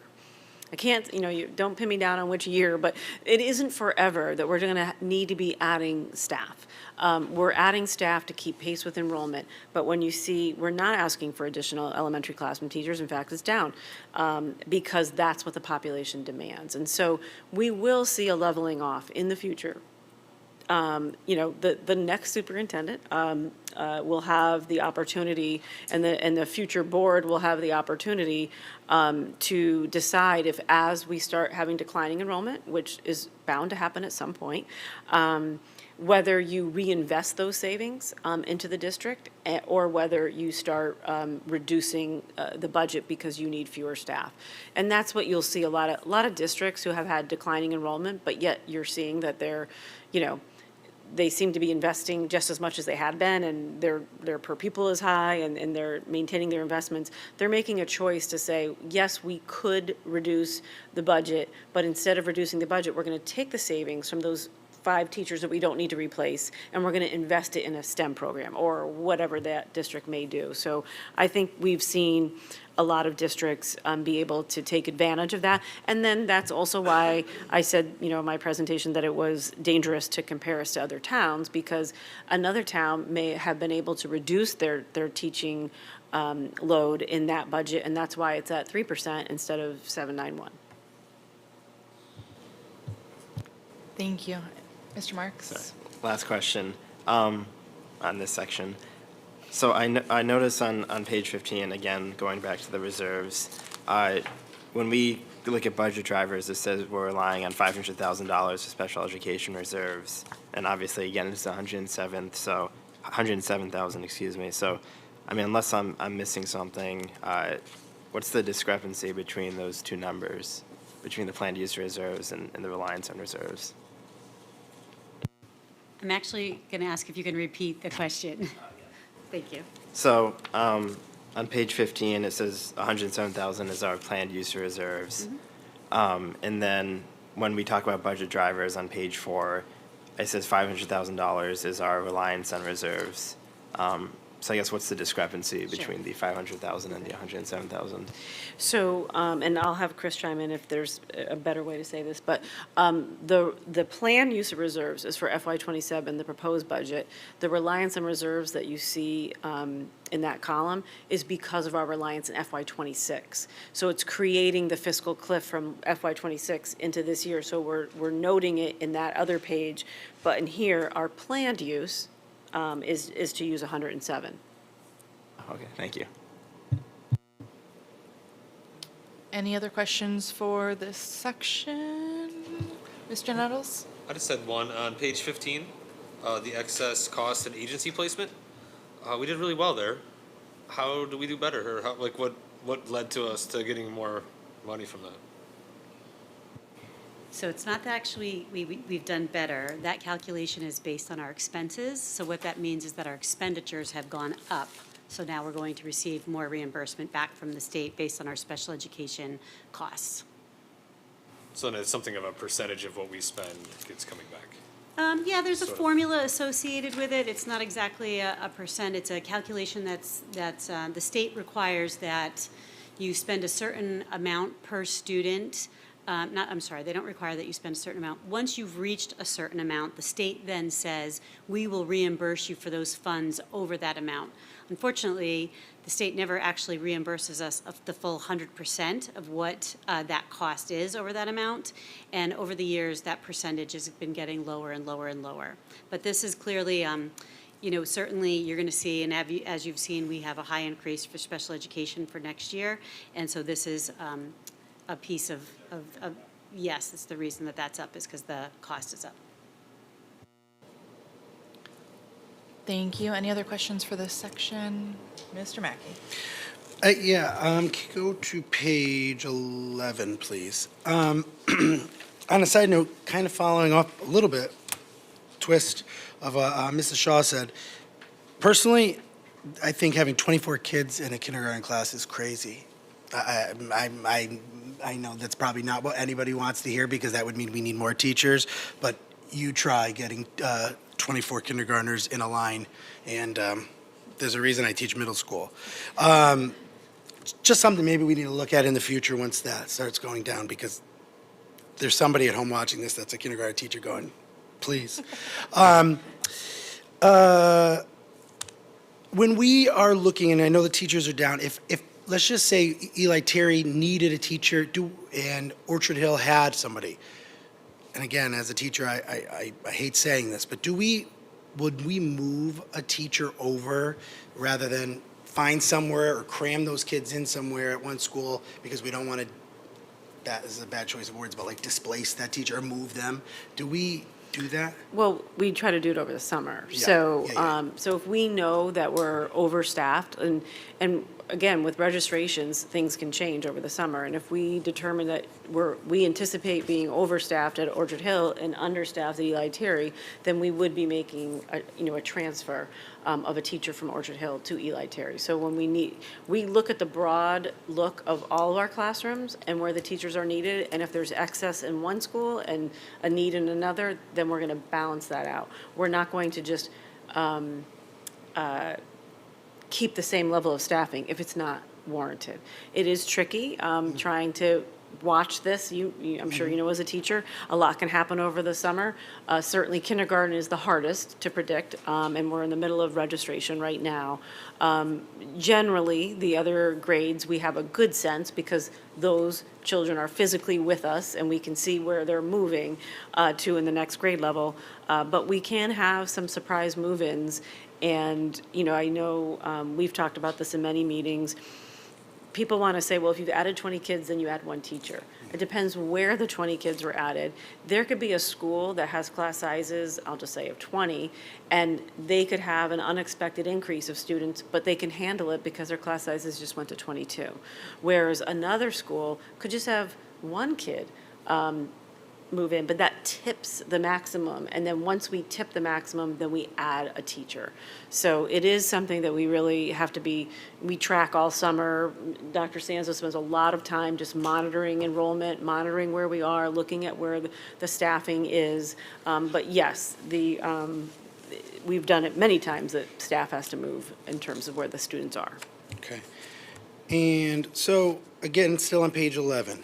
I can't, you don't pin me down on which year, but it isn't forever that we're going to need to be adding staff. We're adding staff to keep pace with enrollment, but when you see, we're not asking for additional elementary classroom teachers. In fact, it's down because that's what the population demands. And so we will see a leveling off in the future. The next superintendent will have the opportunity, and the future board will have the opportunity to decide if, as we start having declining enrollment, which is bound to happen at some point, whether you reinvest those savings into the district or whether you start reducing the budget because you need fewer staff. And that's what you'll see a lot of districts who have had declining enrollment, but yet you're seeing that they're, they seem to be investing just as much as they had been, and their per pupil is high, and they're maintaining their investments. They're making a choice to say, yes, we could reduce the budget, but instead of reducing the budget, we're going to take the savings from those 5 teachers that we don't need to replace, and we're going to invest it in a STEM program or whatever that district may do. So I think we've seen a lot of districts be able to take advantage of that. And then that's also why I said, in my presentation that it was dangerous to compare us to other towns, because another town may have been able to reduce their teaching load in that budget, and that's why it's at 3% instead of 791. Thank you. Mr. Marks? Sorry. Last question on this section. So I noticed on page 15, again, going back to the reserves, when we look at budget drivers, it says we're relying on $500,000 for special education reserves. And obviously, again, it's 107,000, excuse me. So, unless I'm missing something, what's the discrepancy between those two numbers, between the planned use reserves and the reliance on reserves? I'm actually going to ask if you can repeat the question. Thank you. So on page 15, it says 107,000 is our planned use reserves. Mm-hmm. And then when we talk about budget drivers on page 4, it says $500,000 is our reliance on reserves. So I guess what's the discrepancy between the 500,000 and the 107,000? So, and I'll have Chris chime in if there's a better way to say this, but the planned use of reserves is for FY27, the proposed budget. The reliance on reserves that you see in that column is because of our reliance in FY26. So it's creating the fiscal cliff from FY26 into this year. So we're noting it in that other page, but in here, our planned use is to use 107. Okay, thank you. Any other questions for this section? Mr. Nettles? I just had one on page 15, the excess cost and agency placement. We did really well there. How do we do better? Or what led to us to getting more money from that? So it's not that actually we've done better. That calculation is based on our expenses. So what that means is that our expenditures have gone up. So now we're going to receive more reimbursement back from the state based on our special education costs. So then it's something of a percentage of what we spend gets coming back. Yeah, there's a Sort of. formula associated with it. It's not exactly a percent. It's a calculation that's the state requires that you spend a certain amount per student. They don't require that you spend a certain amount. Once you've reached a certain amount, the state then says, we will reimburse you for those funds over that amount. Unfortunately, the state never actually reimburses us of the full 100% of what that cost is over that amount. And over the years, that percentage has been getting lower and lower and lower. But this is clearly, certainly you're going to see, and as you've seen, we have a high increase for special education for next year. And so this is a piece of, yes, it's the reason that that's up is because the cost is up. Thank you. Any other questions for this section? Mr. Mackey? Can you go to page 11, please? On a side note, kind of following up a little bit, twist of Mrs. Shaw said, personally, I think having 24 kids in a kindergarten class is crazy. I know that's probably not what anybody wants to hear because that would mean we need more teachers, but you try getting 24 kindergartners in a line, and there's a reason I teach middle school. Just something maybe we need to look at in the future once that starts going down, because there's somebody at home watching this that's a kindergarten teacher going, please. When we are looking, and I know the teachers are down, if let's just say Eli Terry needed a teacher and Orchard Hill had somebody, and again, as a teacher, I hate saying this, but would we move a teacher over rather than find somewhere or cram those kids in somewhere at one school because we don't want to, that is a bad choice of words, but like displace that teacher or move them? Do we do that? Well, we try to do it over the summer. Yeah, So, yeah. So if we know that we're overstaffed, and again, with registrations, things can change over the summer. And if we determine that we anticipate being overstaffed at Orchard Hill and understaffed at Eli Terry, then we would be making a transfer of a teacher from Orchard Hill to Eli Terry. So when we look at the broad look of all of our classrooms and where the teachers are needed, and if there's excess in one school and a need in another, then we're going to balance that out. We're not going to just keep the same level of staffing if it's not warranted. It is tricky trying to watch this. I'm sure you know as a teacher, a lot can happen over the summer. Certainly kindergarten is the hardest to predict, and we're in the middle of registration right now. Generally, the other grades, we have a good sense because those children are physically with us and we can see where they're moving to in the next grade level. But we can have some surprise move-ins. And, I know we've talked about this in many meetings. People want to say, well, if you've added 20 kids, then you add one teacher. It depends where the 20 kids were added. There could be a school that has class sizes, I'll just say of 20, and they could have an unexpected increase of students, but they can handle it because their class sizes just went to 22. Whereas another school could just have one kid move in, but that tips the maximum. And then once we tip the maximum, then we add a teacher. So it is something that we really have to we track all summer. Dr. Sanzo spends a lot of time just monitoring enrollment, monitoring where we are, looking at where the staffing is. But yes, we've done it many times that staff has to move in terms of where the students are. Okay. And so, again, still on page 11.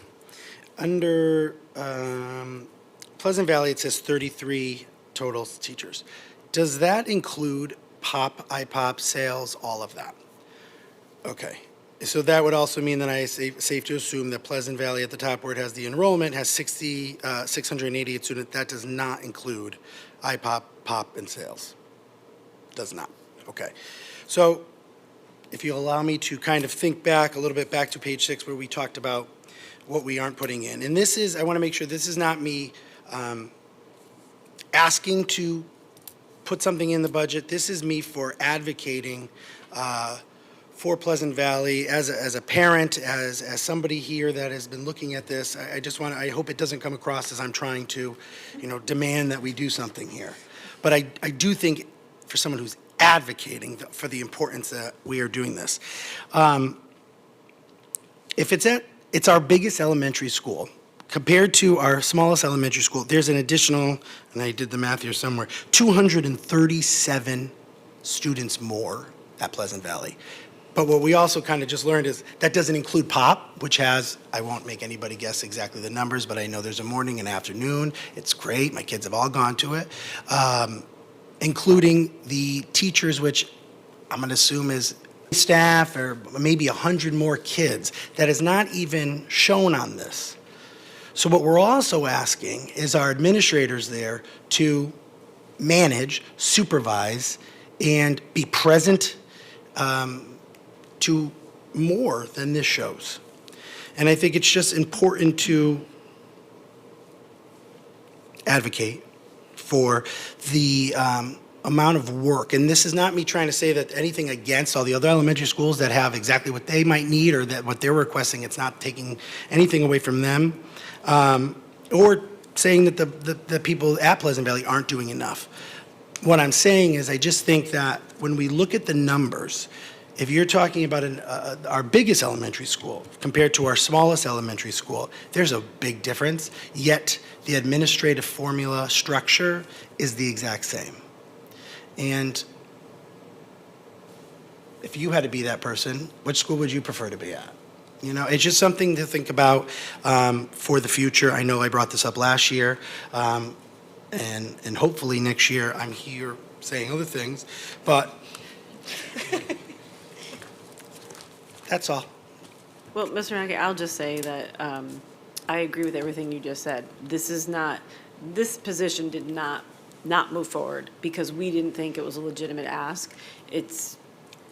Under Pleasant Valley, it says 33 total teachers. Does that include POP, IPOP, sales, all of that? Okay. So that would also mean that safe to assume that Pleasant Valley at the top where it has the enrollment has 688 students. That does not include IPOP, POP, and sales. Does not. Okay. So if you allow me to kind of think back a little bit back to page 6 where we talked about what we aren't putting in. And this is, I want to make sure this is not me asking to put something in the budget. This is me for advocating for Pleasant Valley as a parent, as somebody here that has been looking at this. I hope it doesn't come across as I'm trying to, demand that we do something here. But I do think for someone who's advocating for the importance that we are doing this. If it's our biggest elementary school. Compared to our smallest elementary school, there's an additional, and I did the math here somewhere, 237 students more at Pleasant Valley. But what we also kind of just learned is that doesn't include POP, which has, I won't make anybody guess exactly the numbers, but I know there's a morning and afternoon. It's great. My kids have all gone to it, including the teachers, which I'm going to assume is staff or maybe 100 more kids. That is not even shown on this. So what we're also asking is our administrators there to manage, supervise, and be present to more than this shows. And I think it's just important to advocate for the amount of work. And this is not me trying to say that anything against all the other elementary schools that have exactly what they might need or that what they're requesting. It's not taking anything away from them, or saying that the people at Pleasant Valley aren't doing enough. What I'm saying is I just think that when we look at the numbers, if you're talking about our biggest elementary school compared to our smallest elementary school, there's a big difference, yet the administrative formula structure is the exact same. And if you had to be that person, which school would you prefer to be at? You know, it's just something to think about for the future. I know I brought this up last year, and hopefully next year I'm here saying other things, but that's all. Well, Mr. Mackey, I'll just say that I agree with everything you just said. This position did not move forward because we didn't think it was a legitimate ask.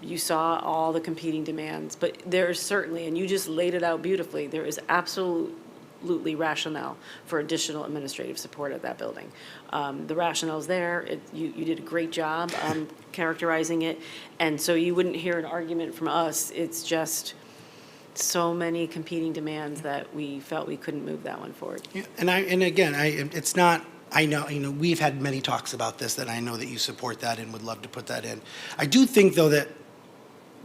You saw all the competing demands, but there is certainly, and you just laid it out beautifully, there is absolutely rationale for additional administrative support at that building. The rationale's there. You did a great job characterizing it, and so you wouldn't hear an argument from us. It's just so many competing demands that we felt we couldn't move that one forward. Yeah, and again, it's not. I know, we've had many talks about this, that I know that you support that and would love to put that in. I do think, though, that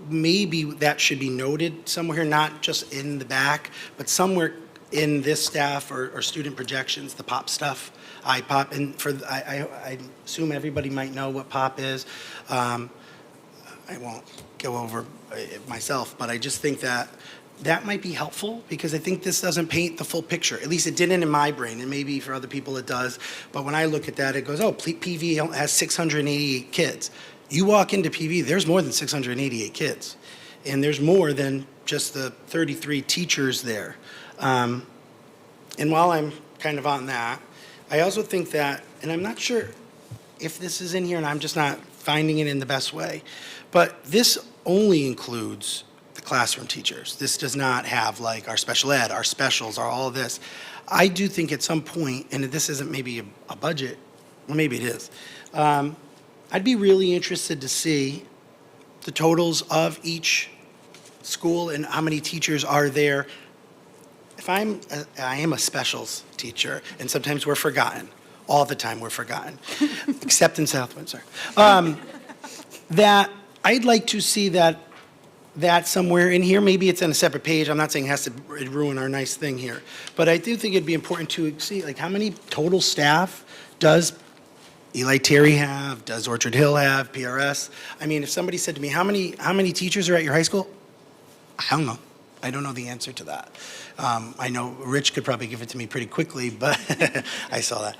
maybe that should be noted somewhere, not just in the back, but somewhere in this staff or student projections, the POP stuff, IPOP, and I assume everybody might know what POP is. I won't go over it myself, but I just think that might be helpful, because I think this doesn't paint the full picture. At least it didn't in my brain, and maybe for other people it does. But when I look at that, it goes, oh, PV has 688 kids. You walk into PV, there's more than 688 kids. And there's more than just the 33 teachers there. And while I'm kind of on that, I also think that, and I'm not sure if this is in here and I'm just not finding it in the best way, but this only includes the classroom teachers. This does not have like our special ed, our specials, or all of this. I do think at some point, and this isn't maybe a budget, well, maybe it is, I'd be really interested to see the totals of each school and how many teachers are there. I am a specials teacher, and sometimes we're forgotten. All the time we're forgotten, except in South Windsor. That I'd like to see that somewhere in here. Maybe it's on a separate page. I'm not saying it has to ruin our nice thing here. But I do think it'd be important to see, like, how many total staff does Eli Terry have? Does Orchard Hill have? PRS? I mean, if somebody said to me, how many teachers are at your high school? I don't know. I don't know the answer to that. I know Rich could probably give it to me pretty quickly, but I saw that.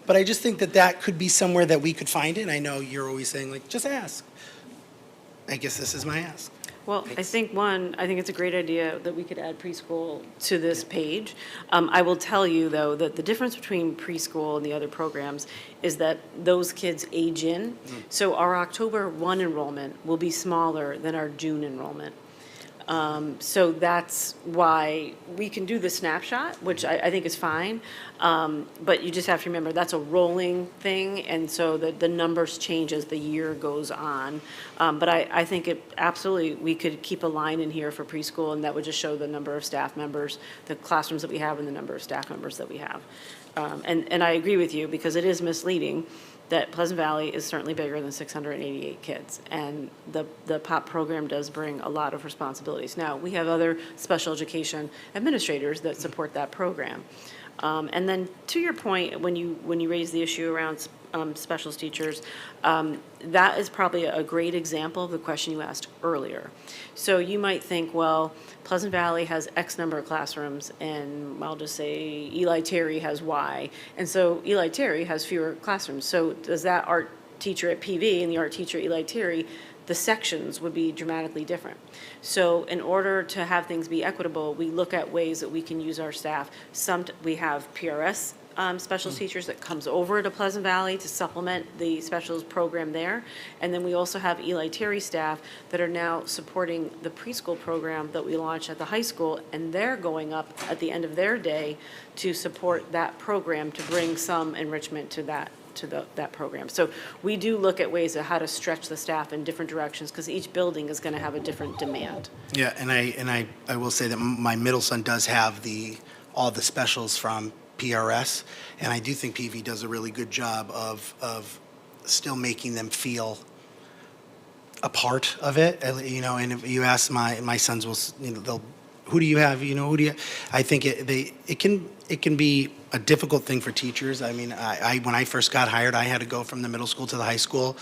But I just think that could be somewhere that we could find it. I know you're always saying, like, just ask. I guess this is my ask. Well, I think it's a great idea that we could add preschool to this page. I will tell you, though, that the difference between preschool and the other programs is that those kids age in. So our October 1 enrollment will be smaller than our June enrollment. So that's why we can do the snapshot, which I think is fine. But you just have to remember that's a rolling thing, and so the numbers change as the year goes on. But I think we could keep a line in here for preschool, and that would just show the number of staff members, the classrooms that we have, and the number of staff members that we have. And I agree with you, because it is misleading that Pleasant Valley is certainly bigger than 688 kids, and the POP program does bring a lot of responsibilities. Now, we have other special education administrators that support that program. And then, to your point, when you raise the issue around specials teachers, that is probably a great example of the question you asked earlier. So you might think, well, Pleasant Valley has X number of classrooms, and I'll just say Eli Terry has Y. And so Eli Terry has fewer classrooms. So does that art teacher at PV and the art teacher at Eli Terry, the sections would be dramatically different. So in order to have things be equitable, we look at ways that we can use our staff. We have PRS specials teachers that comes over to Pleasant Valley to supplement the specials program there. And then we also have Eli Terry staff that are now supporting the preschool program that we launched at the high school, and they're going up at the end of their day to support that program, to bring some enrichment to that program. So we do look at ways of how to stretch the staff in different directions, because each building is going to have a different demand. Yeah, and I will say that my middle son does have all the specials from PRS, and I do think PV does a really good job of still making them feel a part of it. And if you ask my sons, they'll, who do you have? Who do you? I think it can be a difficult thing for teachers. I mean, when I first got hired, I had to go from the middle school to the high school.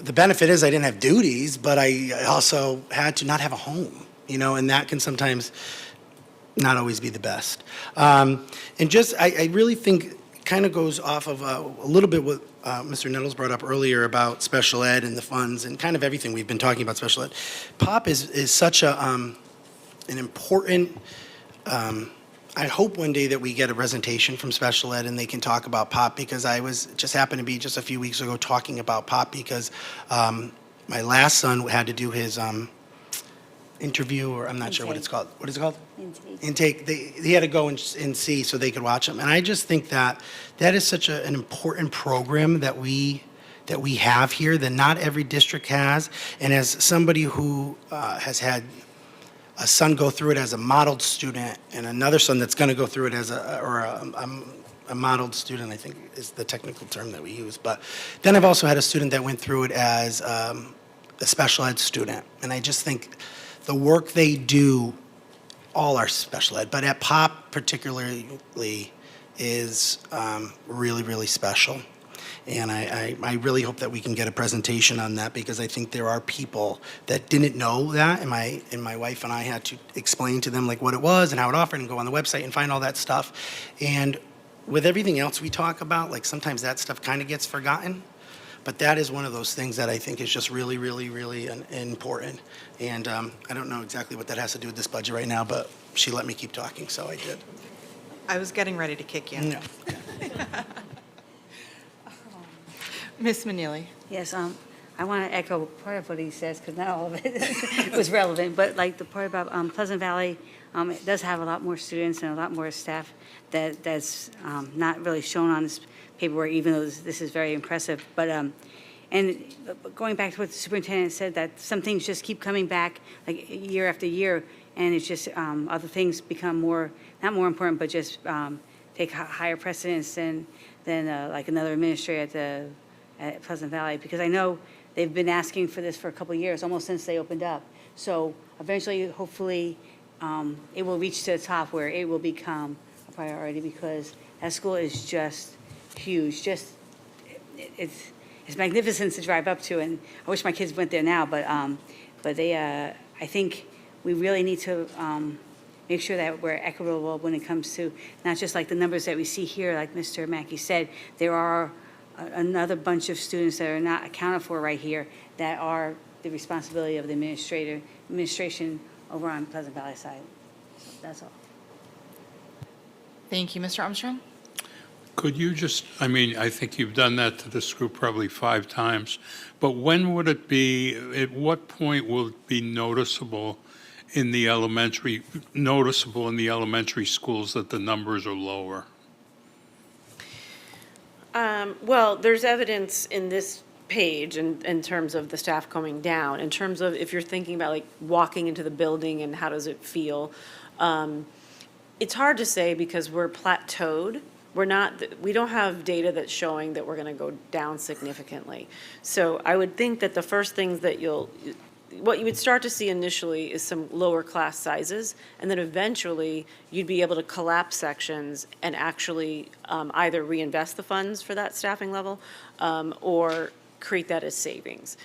The benefit is I didn't have duties, but I also had to not have a home, and that can sometimes not always be the best. And just, I really think kind of goes off of a little bit what Mr. Nettles brought up earlier about special ed and the funds and kind of everything we've been talking about special ed. POP is such an important, I hope one day that we get a presentation from special ed and they can talk about POP, because I happened to be just a few weeks ago talking about POP because my last son had to do his interview, or I'm not sure what it's called. What is it called? Intake. He had to go and see so they could watch them. And I just think that is such an important program that we have here that not every district has. And as somebody who has had a son go through it as a modeled student and another son that's going to go through it as a modeled student, I think is the technical term that we use. But then I've also had a student that went through it as a special ed student. And I just think the work they do, all our special ed, but at POP particularly, is really, really special. And I really hope that we can get a presentation on that, because I think there are people that didn't know that, and my wife and I had to explain to them like what it was and how it offered, and go on the website and find all that stuff. And with everything else we talk about, like sometimes that stuff kind of gets forgotten. But that is one of those things that I think is just really, really, really important. And I don't know exactly what that has to do with this budget right now, but she let me keep talking, so I did. I was getting ready to kick you. No. Ms. Manili. Yes, I want to echo part of what he says, because not all of it was relevant, but like the part about Pleasant Valley, it does have a lot more students and a lot more staff that's not really shown on this paperwork, even though this is very impressive. But and going back to what the superintendent said, that some things just keep coming back like year after year, and it's just other things become not more important, but just take higher precedence than like another administrator at Pleasant Valley, because I know they've been asking for this for a couple of years, almost since they opened up. So eventually, hopefully, it will reach to the top where it will become a priority, because that school is just huge. It's magnificent to drive up to, and I wish my kids went there now. But they, I think we really need to make sure that we're equitable when it comes to not just like the numbers that we see here, like Mr. Mackey said. There are another bunch of students that are not accounted for right here that are the responsibility of the administration over on Pleasant Valley side. So that's all. Thank you, Mr. Armstrong. Could you just, I think you've done that to this group probably 5 times, but when would it be, at what point will it be noticeable in the elementary schools that the numbers are lower? Well, there's evidence in this page in terms of the staff coming down. In terms of if you're thinking about like walking into the building and how does it feel, it's hard to say because we're plateaued. We don't have data that's showing that we're going to go down significantly. So I would think that the first things that what you would start to see initially is some lower class sizes, and then eventually you'd be able to collapse sections and actually either reinvest the funds for that staffing level or create that as savings.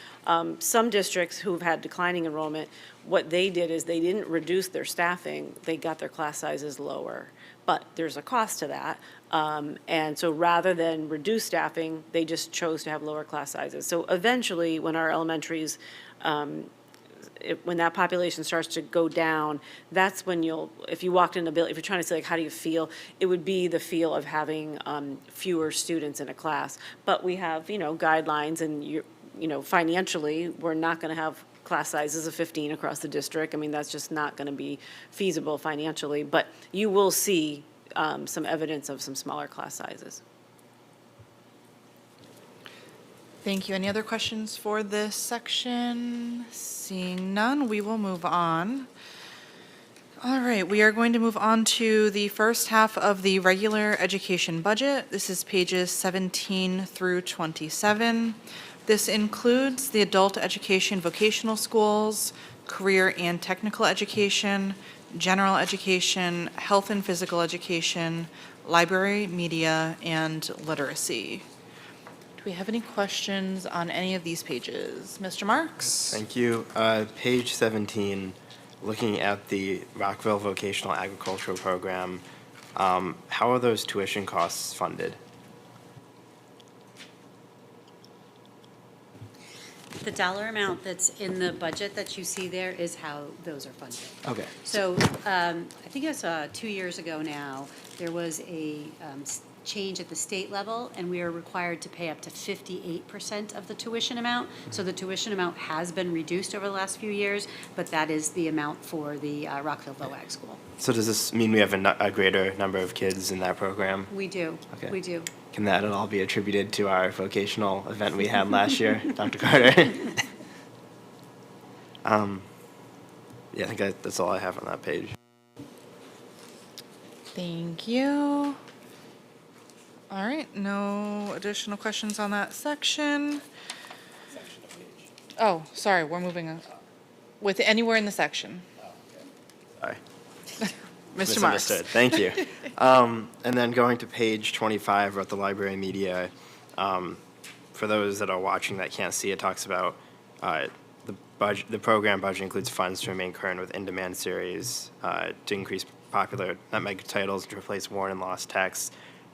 Some districts who've had declining enrollment, what they did is they didn't reduce their staffing, they got their class sizes lower. But there's a cost to that. And so rather than reduce staffing, they just chose to have lower class sizes. So eventually, when our elementaries when that population starts to go down, that's when if you walked in a building, if you're trying to say like, how do you feel? It would be the feel of having fewer students in a class. But we have, guidelines and financially, we're not going to have class sizes of 15 across the district. I mean, that's just not going to be feasible financially. But you will see some evidence of some smaller class sizes. Thank you. Any other questions for this section? Seeing none, we will move on. All right, we are going to move on to the first half of the regular education budget. This is pages 17 through 27. This includes the adult education vocational schools, career and technical education, general education, health and physical education, library, media, and literacy. Do we have any questions on any of these pages? Mr. Marks? Thank you. Page 17, looking at the Rockville Vocational Agricultural Program, how are those tuition costs funded? The dollar amount that's in the budget that you see there is how those are funded. Okay. So I think it was 2 years ago now, there was a change at the state level, and we are required to pay up to 58% of the tuition amount. So the tuition amount has been reduced over the last few years, but that is the amount for the Rockville VOAG School. So does this mean we have a greater number of kids in that program? We do. Okay. We do. Can that at all be attributed to our vocational event we had last year, Dr. Carter? Yeah, I think that's all I have on that page. Thank you. All right, no additional questions on that section. Oh, sorry, we're moving on. With anywhere in the section. Sorry. Mr. Marks. Misunderstood. Thank you. And then going to page 25 about the library media, for those that are watching that can't see, it talks about the program budget includes funds to remain current with in-demand series, to increase popular nutmeg titles, to replace worn and lost texts.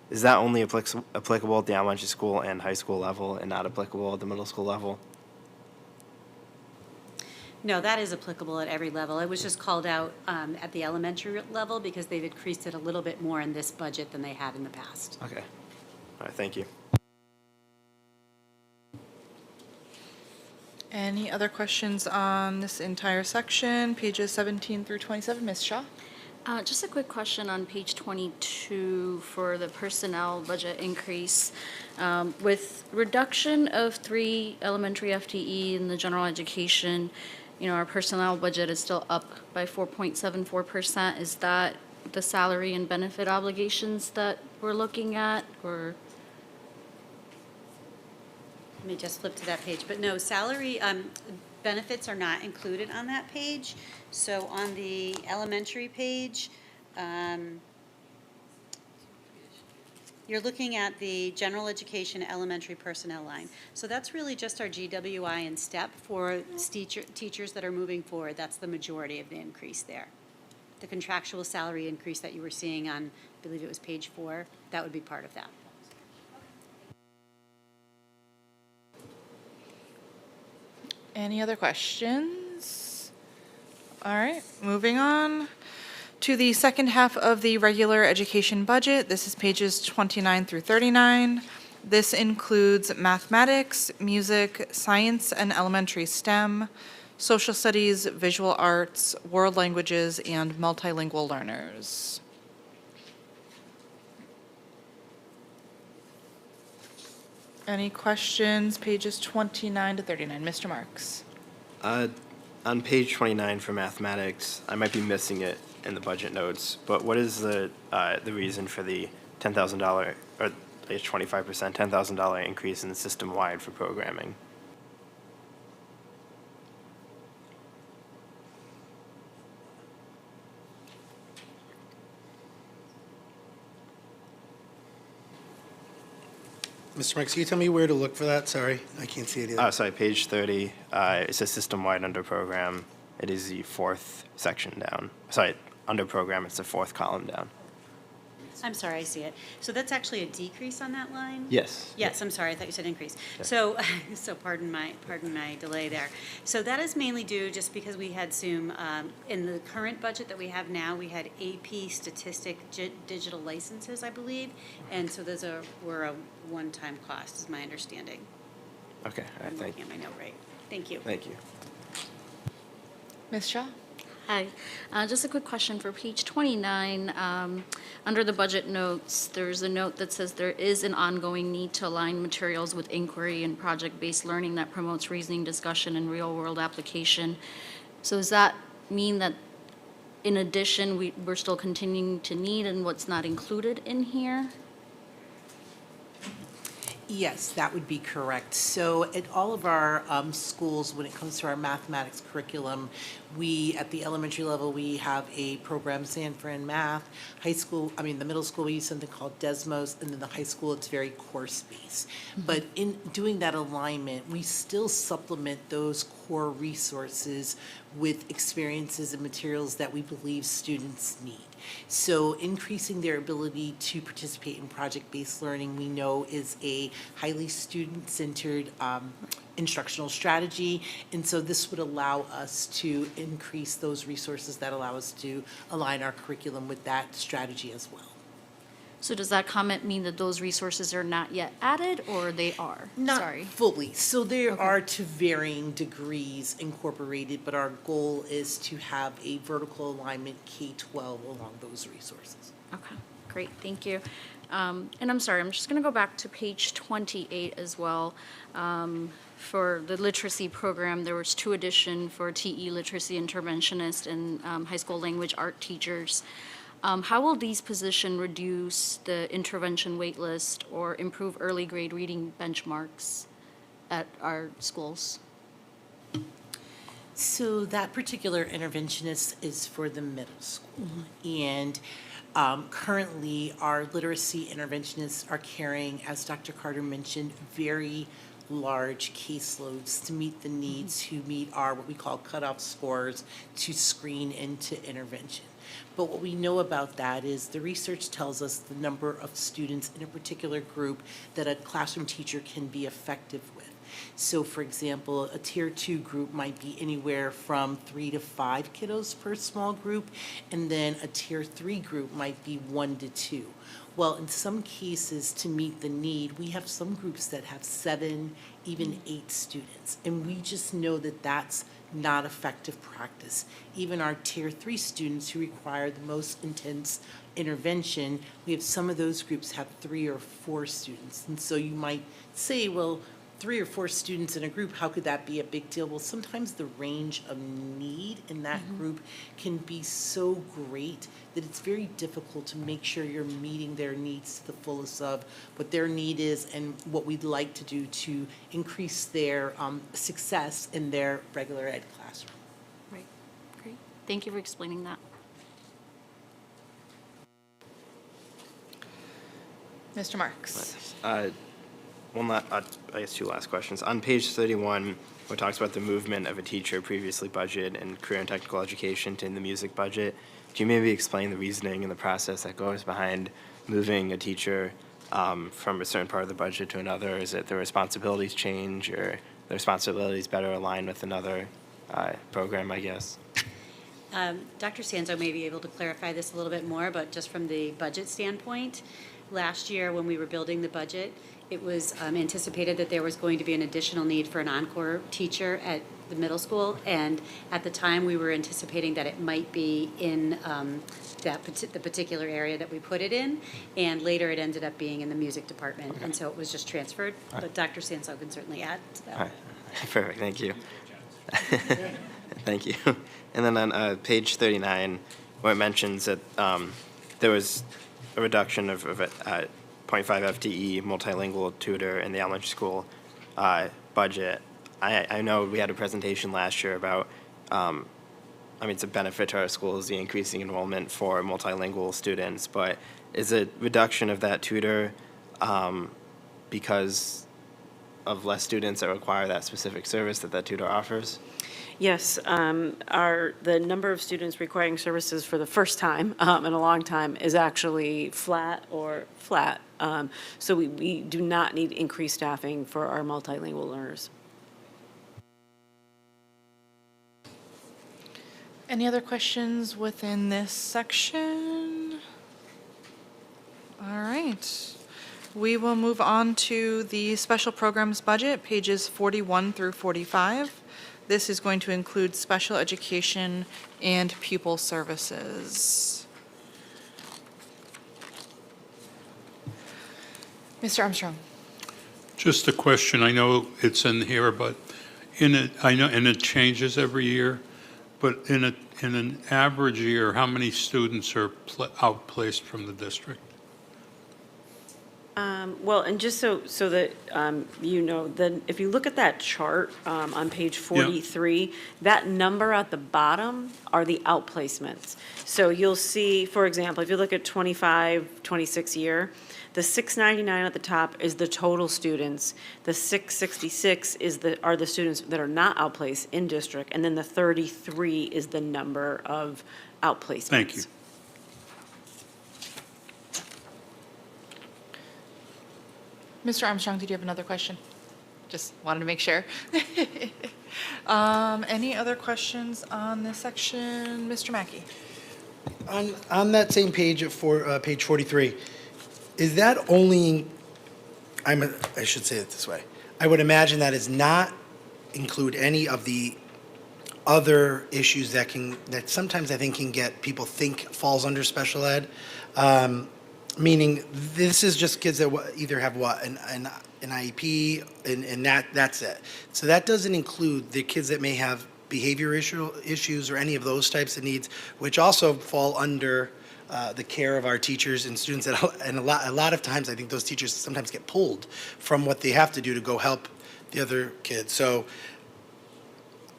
Is that only applicable at the elementary school and high school level and not applicable at the middle school level? No, that is applicable at every level. It was just called out at the elementary level because they've increased it a little bit more in this budget than they had in the past. Okay. All right, thank you. Any other questions on this entire section, pages 17 through 27? Ms. Shaw? Just a quick question on page 22 for the personnel budget increase. With reduction of 3 elementary FTE in the general education, our personnel budget is still up by 4.74%. Is that the salary and benefit obligations that we're looking at, or? Let me just flip to that page. But no, salary benefits are not included on that page. So on the elementary page, you're looking at the general education elementary personnel line. So that's really just our GWI and STEP for teachers that are moving forward. That's the majority of the increase there. The contractual salary increase that you were seeing on, I believe it was page 4, that would be part of that. Any other questions? All right, moving on to the second half of the regular education budget. This is pages 29 through 39. This includes mathematics, music, science and elementary STEM, social studies, visual arts, world languages, and multilingual learners. Any questions? Pages 29 to 39. Mr. Marks. On page 29 for mathematics, I might be missing it in the budget notes, but what is the reason for the $10,000, or I guess 25%, $10,000 increase in the system-wide for programming? Mr. Marks, can you tell me where to look for that? Sorry, I can't see it either. Oh, sorry, page 30, it says system-wide under program. It is the 4th section down. Sorry, under program, it's the 4th column down. I'm sorry, I see it. So that's actually a decrease on that line? Yes. Yes, I'm sorry, I thought you said increase. So, so pardon my delay there. So that is mainly due just because we had some, in the current budget that we have now, we had AP statistic digital licenses, I believe. And so those were a one-time cost, is my understanding. Okay, all right, I'm thank looking at my note right. Thank you. Thank you. Ms. Shaw? Hi. Just a quick question for page 29. Under the budget notes, there's a note that says there is an ongoing need to align materials with inquiry and project-based learning that promotes reasoning, discussion, and real-world application. So does that mean that in addition, we're still continuing to need and what's not included in here? Yes, that would be correct. So at all of our schools, when it comes to our mathematics curriculum, at the elementary level, we have a program, Sanford Math. The middle school, we use something called Desmos, and then the high school, it's very course-based. But in doing that alignment, we still supplement those core resources with experiences and materials that we believe students need. So increasing their ability to participate in project-based learning, we know, is a highly student-centered instructional strategy. And so this would allow us to increase those resources that allow us to align our curriculum with that strategy as well. So does that comment mean that those resources are not yet added, or they are? Not Sorry. fully. So they Okay. are to varying degrees incorporated, but our goal is to have a vertical alignment K-12 along those resources. Okay, great, thank you. And I'm sorry, I'm just going to go back to page 28 as well. For the literacy program, there was 2 addition for TE literacy interventionist and high school language art teachers. How will these positions reduce the intervention wait list or improve early grade reading benchmarks at our schools? So that particular interventionist is for the middle school. And currently, our literacy interventionists are carrying, as Dr. Carter mentioned, very large caseloads to meet the needs, to meet our, what we call cutoff scores, to screen into intervention. But what we know about that is the research tells us the number of students in a particular group that a classroom teacher can be effective with. So for example, a tier 2 group might be anywhere from 3 to 5 kiddos per small group, and then a tier 3 group might be 1 to 2. Well, in some cases, to meet the need, we have some groups that have 7, even 8 students, and we just know that that's not effective practice. Even our tier 3 students who require the most intense intervention, we have some of those groups have 3 or 4 students. And so you might say, well, 3 or 4 students in a group, how could that be a big deal? Well, sometimes the range of need in that group can be so great that it's very difficult to make sure you're meeting their needs to the fullest of what their need is and what we'd like to do to increase their success in their regular ed classroom. Right, great. Thank you for explaining that. Mr. Marks? I guess 2 last questions. On page 31, where it talks about the movement of a teacher previously budgeted in career and technical education to in the music budget, do you maybe explain the reasoning and the process that goes behind moving a teacher from a certain part of the budget to another? Is it the responsibilities change, or the responsibilities better align with another program, I guess? Dr. Sanzo may be able to clarify this a little bit more, but just from the budget standpoint, last year when we were building the budget, it was anticipated that there was going to be an additional need for an encore teacher at the middle school, and at the time, we were anticipating that it might be in the particular area that we put it in, and later it ended up being in the music department, and so it was just transferred. But Dr. Sanzo can certainly add to that. All right. Perfect, thank you. Thank you. And then on page 39, where it mentions that there was a reduction of 0.5 FTE multilingual tutor in the elementary school budget. I know we had a presentation last year about, it's a benefit to our schools, the increasing enrollment for multilingual students, but is a reduction of that tutor because of less students that require that specific service that tutor offers? Yes, the number of students requiring services for the first time in a long time is actually flat or flat. So we do not need increased staffing for our multilingual learners. Any other questions within this section? All right. We will move on to the special programs budget, pages 41 through 45. This is going to include special education and pupil services. Mr. Armstrong. Just a question, I know it's in here, but I know, and it changes every year, but in an average year, how many students are outplaced from the district? Well, and just so that you know, then if you look at that chart on page 43, that number at the bottom are the outplacements. So you'll see, for example, if you look at 25, 26 year, the 699 at the top is the total students. The 666 are the students that are not outplaced in district, and then the 33 is the number of outplacements. Thank you. Mr. Armstrong, did you have another question? Just wanted to make sure. Any other questions on this section? Mr. Mackey? On that same page, page 43, is that only, I should say it this way, I would imagine that does not include any of the other issues that sometimes I think can get people think falls under special ed. Meaning, this is just kids that either have an IEP, and that's it. So that doesn't include the kids that may have behavioral issues or any of those types of needs, which also fall under the care of our teachers and students. And a lot of times, I think those teachers sometimes get pulled from what they have to do to go help the other kids. So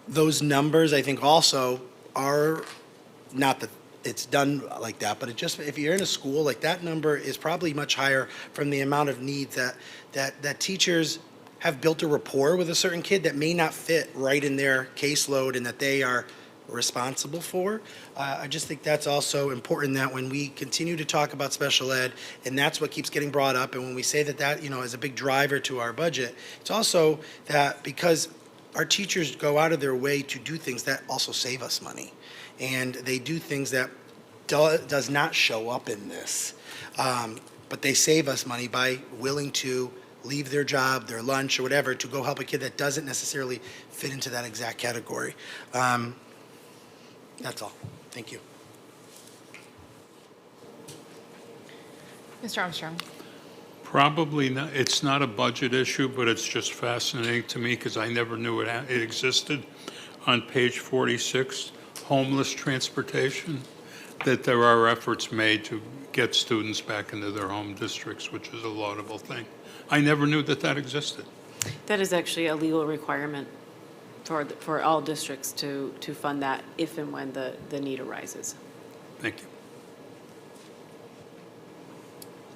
those numbers, I think, also are not that it's done like that, but if you're in a school, like that number is probably much higher from the amount of needs that teachers have built a rapport with a certain kid that may not fit right in their caseload and that they are responsible for. I just think that's also important, that when we continue to talk about special ed, and that's what keeps getting brought up, and when we say that is a big driver to our budget, it's also that because our teachers go out of their way to do things that also save us money. And they do things that does not show up in this. But they save us money by willing to leave their job, their lunch, or whatever, to go help a kid that doesn't necessarily fit into that exact category. That's all. Thank you. Mr. Armstrong? Probably not, it's not a budget issue, but it's just fascinating to me because I never knew it existed. On page 46, homeless transportation, that there are efforts made to get students back into their home districts, which is a laudable thing. I never knew that existed. That is actually a legal requirement for all districts to fund that if and when the need arises. Thank you.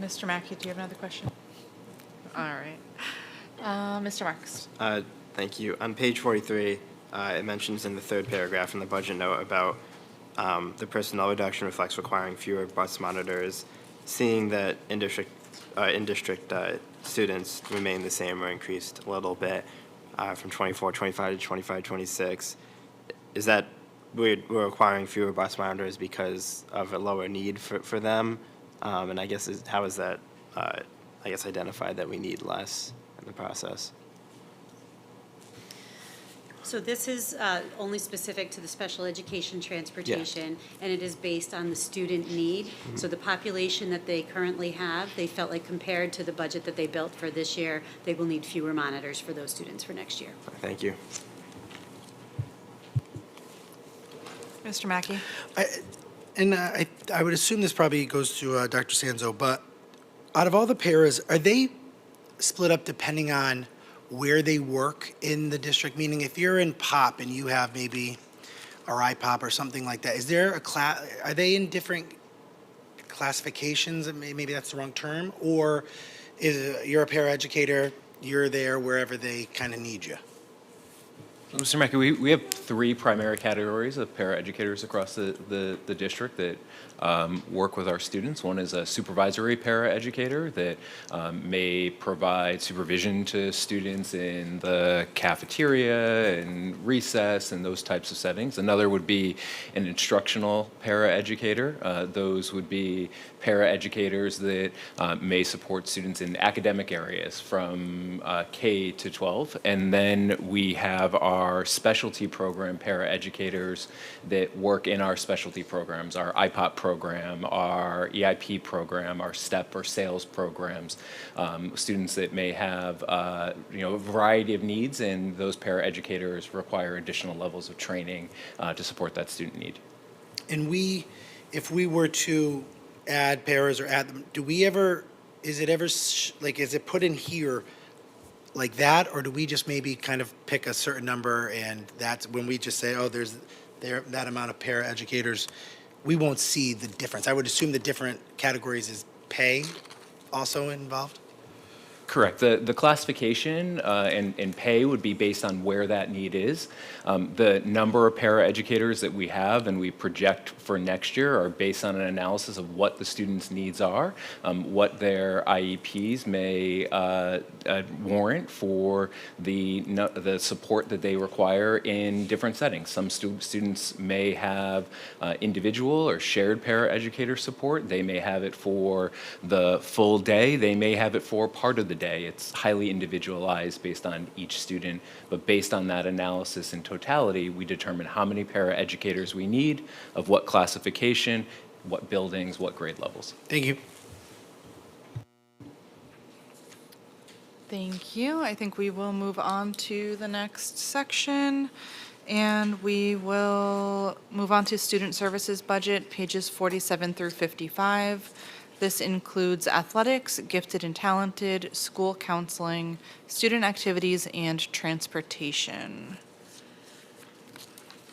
Mr. Mackey, do you have another question? All right. Mr. Marks? Thank you. On page 43, it mentions in the third paragraph in the budget note about the personnel reduction reflects requiring fewer bus monitors. Seeing that in-district students remain the same or increased a little bit from 24-25 to 25-26, is that we're requiring fewer bus monitors because of a lower need for them? And I guess how is that, identified that we need less in the process? So this is only specific to the special education transportation, and it is based on the student need. So the population that they currently have, they felt like compared to the budget that they built for this year, they will need fewer monitors for those students for next year. Thank you. Mr. Mackey? I would assume this probably goes to Dr. Sanzo, but out of all the paras, are they split up depending on where they work in the district? Meaning, if you're in POP and you have maybe a IPOP or something like that, is there a class? Are they in different classifications? Maybe that's the wrong term. Or you're a paraeducator, you're there wherever they kind of need you? Mr. Mackey, we have three primary categories of paraeducators across the district that work with our students. One is a supervisory paraeducator that may provide supervision to students in the cafeteria and recess and those types of settings. Another would be an instructional paraeducator. Those would be paraeducators that may support students in academic areas from K to 12. And then we have our specialty program paraeducators that work in our specialty programs, our IPOP program, our EIP program, our STEP or sales programs, students that may have a variety of needs, and those paraeducators require additional levels of training to support that student need. And if we were to add paras or add them, is it put in here like that, or do we just maybe kind of pick a certain number, and that's when we just say, oh, there's that amount of para educators, we won't see the difference? I would assume the different categories is pay also involved? Correct. The classification and pay would be based on where that need is. The number of paraeducators that we have and we project for next year are based on an analysis of what the students' needs are, what their IEPs may warrant for the support that they require in different settings. Some students may have individual or shared paraeducator support. They may have it for the full day. They may have it for part of the day. It's highly individualized based on each student, but based on that analysis in totality, we determine how many paraeducators we need, of what classification, what buildings, what grade levels. Thank you. Thank you. I think we will move on to the next section, and we will move on to student services budget, pages 47 through 55. This includes athletics, gifted and talented, school counseling, student activities, and transportation.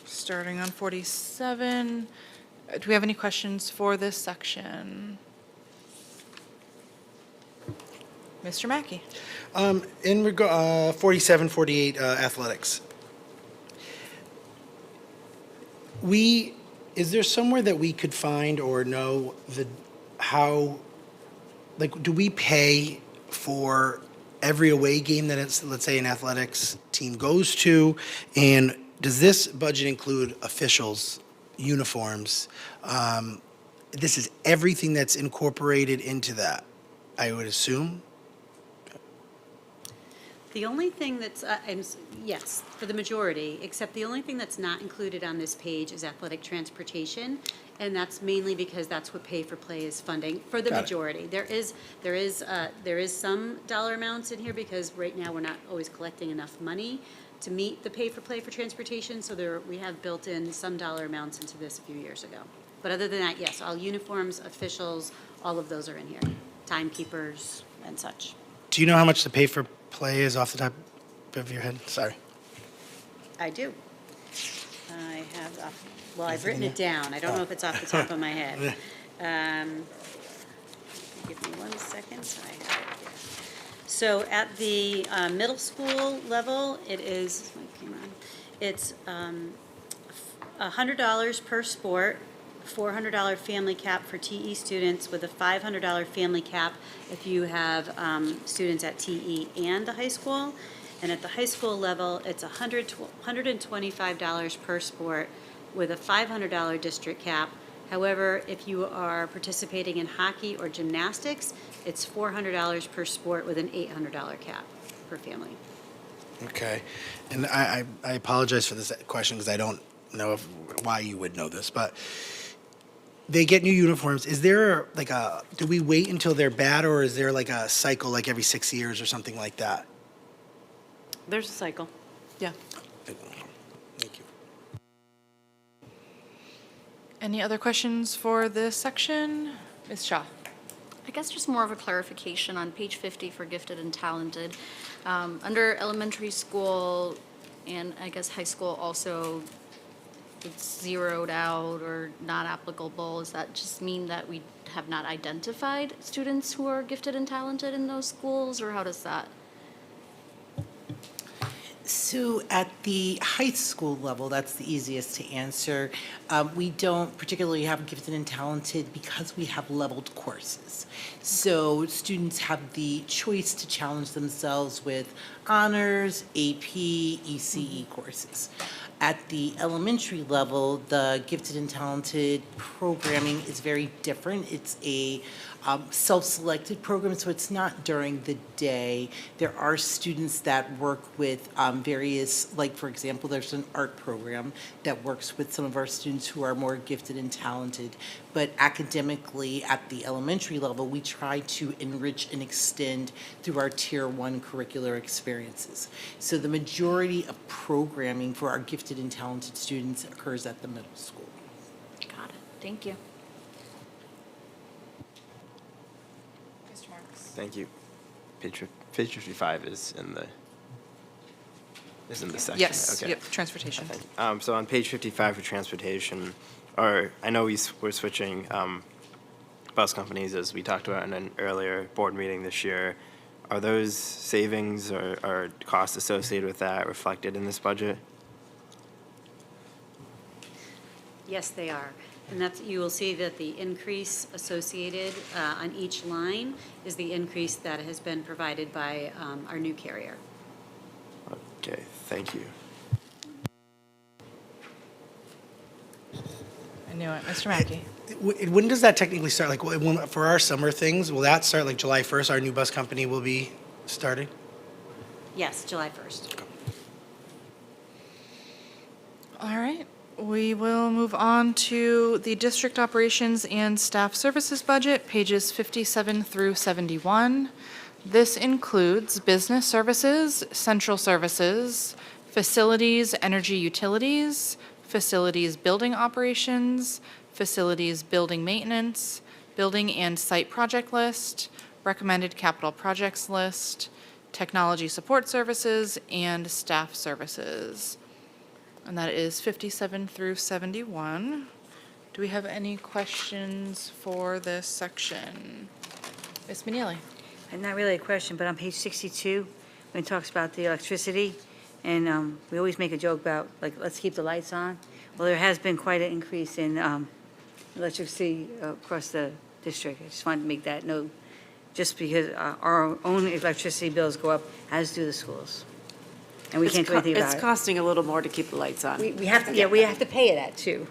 Starting on 47, do we have any questions for this section? Mr. Mackey? In 47, 48, athletics. Is there somewhere that we could find or know do we pay for every away game that let's say an athletics team goes to? And does this budget include officials, uniforms? This is everything that's incorporated into that, I would assume? The only thing that's, yes, for the majority, except the only thing that's not included on this page is athletic transportation, and that's mainly because that's what Pay for Play is funding for the Got it. majority. There is some dollar amounts in here because right now we're not always collecting enough money to meet the Pay for Play for transportation, so we have built in some dollar amounts into this a few years ago. But other than that, yes, all uniforms, officials, all of those are in here, timekeepers and such. Do you know how much the pay for play is off the top of your head? Sorry. I do. I have, I've written it down. I don't know if it's off the top of my head. Give me 1 second. So I have it here. So at the middle school level, it is, it's $100 per sport, $400 family cap for TE students with a $500 family cap if you have students at TE and the high school. And at the high school level, it's $125 per sport with a $500 district cap. However, if you are participating in hockey or gymnastics, it's $400 per sport with an $800 cap per family. Okay. And I apologize for this question because I don't know why you would know this, but they get new uniforms. Is there do we wait until they're bad, or is there like a cycle like every 6 years or something like that? There's a cycle. Yeah. Thank you. Any other questions for this section? Ms. Shaw? I guess just more of a clarification on page 50 for gifted and talented. Under elementary school and I guess high school also, it's zeroed out or not applicable. Does that just mean that we have not identified students who are gifted and talented in those schools, or how does that? So at the high school level, that's the easiest to answer. We don't particularly have gifted and talented because we have leveled courses. So students have the choice to challenge themselves with honors, AP, ECE courses. At the elementary level, the gifted and talented programming is very different. It's a self-selected program, so it's not during the day. There are students that work with various, like for example, there's an art program that works with some of our students who are more gifted and talented. But academically, at the elementary level, we try to enrich and extend through our Tier 1 curricular experiences. So the majority of programming for our gifted and talented students occurs at the middle school. Got it. Thank you. Mr. Marks? Thank you. Page 55 is in the section. Yes, Okay. yep, transportation. Thank you. So on page 55 for transportation, or I know we're switching bus companies as we talked about in an earlier board meeting this year. Are those savings or costs associated with that reflected in this budget? Yes, they are. And that's, you will see that the increase associated on each line is the increase that has been provided by our new carrier. Okay, thank you. I knew it. Mr. Mackey? When does that technically start? Like, for our summer things, will that start like July 1st? Our new bus company will be starting? Yes, July 1st. All right, we will move on to the district operations and staff services budget, pages 57 through 71. This includes business services, central services, facilities, energy utilities, facilities building operations, facilities building maintenance, building and site project list, recommended capital projects list, technology support services, and staff services. And that is 57 through 71. Do we have any questions for this section? Ms. Meneely? And not really a question, but on page 62, when it talks about the electricity, and we always make a joke about, like, let's keep the lights on. Well, there has been quite an increase in electricity across the district. I just wanted to make that note, just because our own electricity bills go up, as do the schools. And we can't do anything about It's it. costing a little more to keep the lights on. We have to, yeah, we have to pay that, too.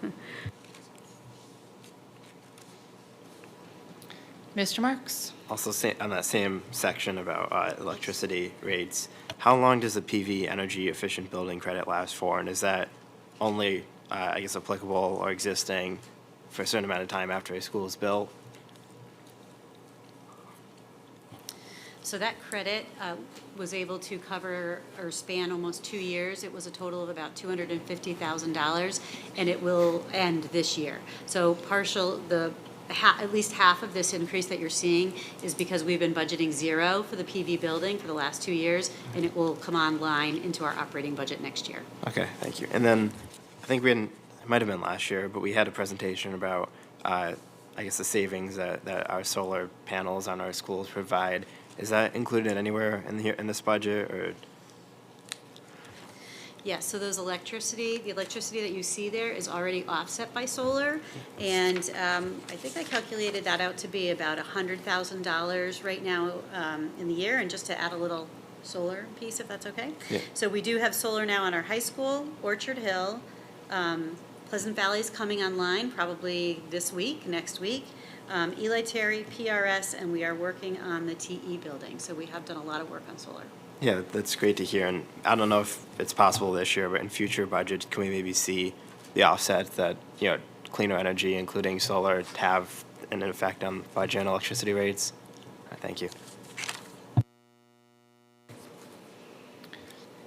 Mr. Marks? Also, on that same section about electricity rates, how long does the PV energy efficient building credit last for? And is that only, I guess, applicable or existing for a certain amount of time after a school is built? So that credit was able to cover or span almost 2 years. It was a total of about $250,000, and it will end this year. So at least half of this increase that you're seeing is because we've been budgeting zero for the PV building for the last 2 years, and it will come online into our operating budget next year. Okay, thank you. And then I think it might have been last year, but we had a presentation about, I guess, the savings that our solar panels on our schools provide. Is that included anywhere in this budget, or? Yes, so the electricity that you see there is already offset by solar, and I think I calculated that out to be about $100,000 right now in the year, and just to add a little solar piece, if that's okay? Yeah. So we do have solar now on our high school, Orchard Hill, Pleasant Valley's coming online probably this week, next week, Eli Terry, PRS, and we are working on the TE building, so we have done a lot of work on solar. Yeah, that's great to hear. And I don't know if it's possible this year, but in future budgets, can we maybe see the offset that, cleaner energy, including solar, have an effect on budget and electricity rates? Thank you.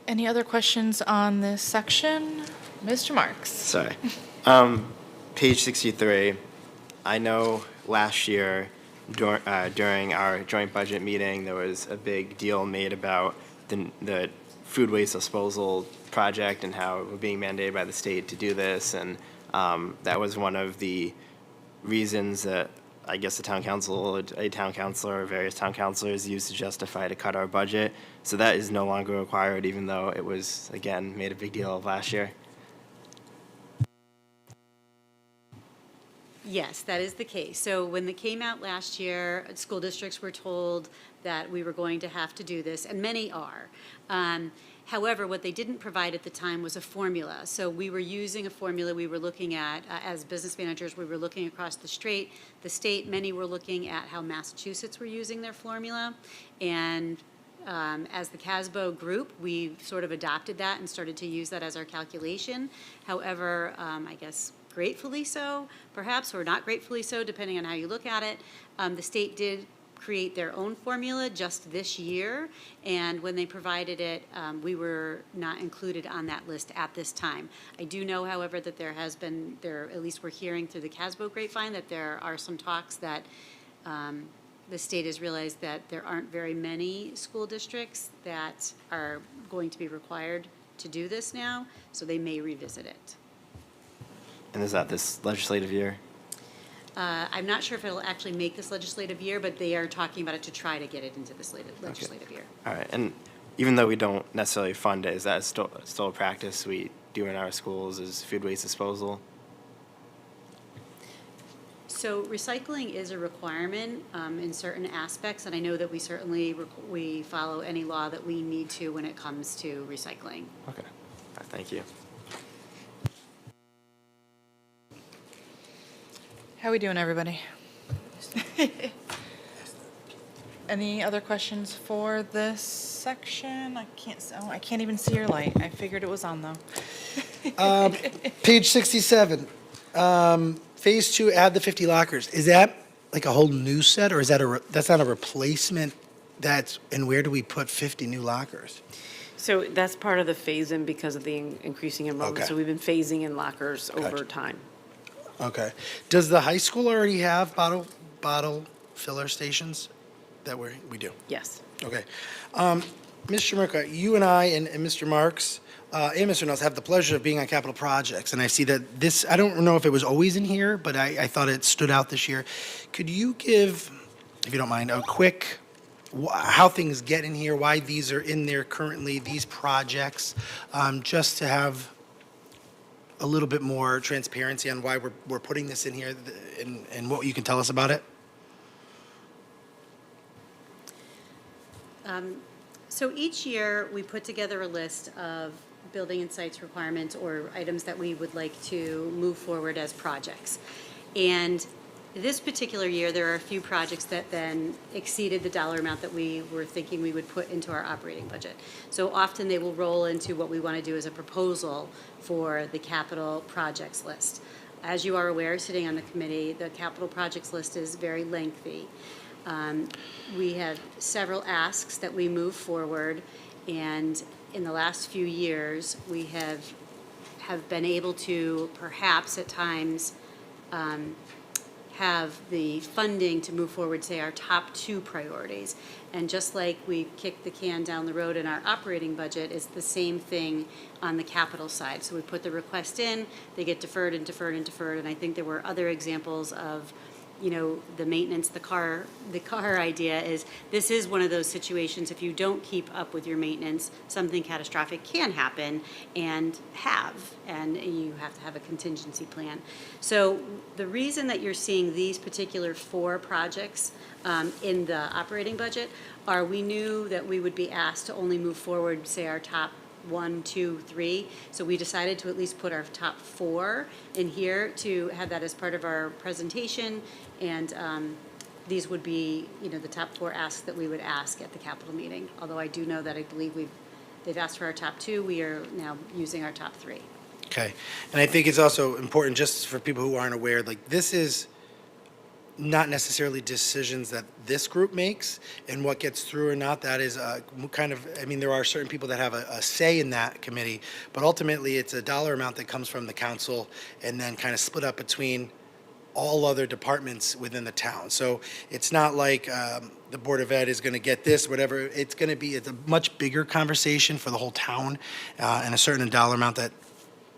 Any other questions on this section? Mr. Marks? Sorry. Page 63, I know last year during our joint budget meeting, there was a big deal made about the food waste disposal project and how we're being mandated by the state to do this. And that was one of the reasons that I guess the town council, a town councilor or various town councilors used to justify to cut our budget. So that is no longer required, even though it was, again, made a big deal of last year. Yes, that is the case. So when it came out last year, school districts were told that we were going to have to do this, and many are. However, what they didn't provide at the time was a formula. So we were using a formula we were looking at, as business managers, we were looking across the state, many were looking at how Massachusetts were using their formula. And as the CASBO group, we sort of adopted that and started to use that as our calculation. However, I guess gratefully so, perhaps, or not gratefully so, depending on how you look at it, the state did create their own formula just this year, and when they provided it, we were not included on that list at this time. I do know, however, that there has been, at least we're hearing through the CASBO grapevine, that there are some talks that the state has realized that there aren't very many school districts that are going to be required to do this now, so they may revisit it. And is that this legislative year? I'm not sure if it'll actually make this legislative year, but they are talking about it to try to get it into this legislative year. All right, and even though we don't necessarily fund it, is that still a practice we do in our schools, is food waste disposal? So recycling is a requirement in certain aspects, and I know that we certainly we follow any law that we need to when it comes to recycling. Okay, all right, thank you. How we doing, everybody? Any other questions for this section? I can't even see your light. I figured it was on, though. Page 67, Phase 2, add the 50 lockers. Is that like a whole new set, or is that that's not a replacement? And where do we put 50 new lockers? So that's part of the phase-in because of the increasing enrollment. Okay. So we've been phasing in lockers over Gotcha. time. Okay. Does the high school already have bottle filler stations? That we do? Yes. Okay. Mr. Merca, you and I and Mr. Marks and Mr. Nells have the pleasure of being on capital projects, and I see that this, I don't know if it was always in here, but I thought it stood out this year. Could you give, if you don't mind, a quick, how things get in here, why these are in there currently, these projects, just to have a little bit more transparency on why we're putting this in here and what you can tell us about it? So each year, we put together a list of building and sites requirements or items that we would like to move forward as projects. And this particular year, there are a few projects that then exceeded the dollar amount that we were thinking we would put into our operating budget. So often they will roll into what we want to do as a proposal for the capital projects list. As you are aware, sitting on the committee, the capital projects list is very lengthy. We have several asks that we move forward, and in the last few years, we have been able to perhaps at times have the funding to move forward, say, our top 2 priorities. And just like we kick the can down the road in our operating budget, it's the same thing on the capital side. So we put the request in, they get deferred and deferred and deferred, and I think there were other examples of, you know, the maintenance, the car idea is, this is one of those situations, if you don't keep up with your maintenance, something catastrophic can happen and you have to have a contingency plan. So the reason that you're seeing these particular 4 projects in the operating budget are, we knew that we would be asked to only move forward, say, our top 1, 2, 3. So we decided to at least put our top 4 in here to have that as part of our presentation. And these would be, you know, the top 4 asks that we would ask at the capital meeting. Although I do know that I believe they've asked for our top 2. We are now using our top 3. Okay. And I think it's also important, just for people who aren't aware, like, this is not necessarily decisions that this group makes, and what gets through or not, that is kind of, I mean, there are certain people that have a say in that committee, but ultimately it's a dollar amount that comes from the council and then kind of split up between all other departments within the town. So it's not like the Board of Ed is going to get this, whatever. It's going to be, it's a much bigger conversation for the whole town, and a certain dollar amount that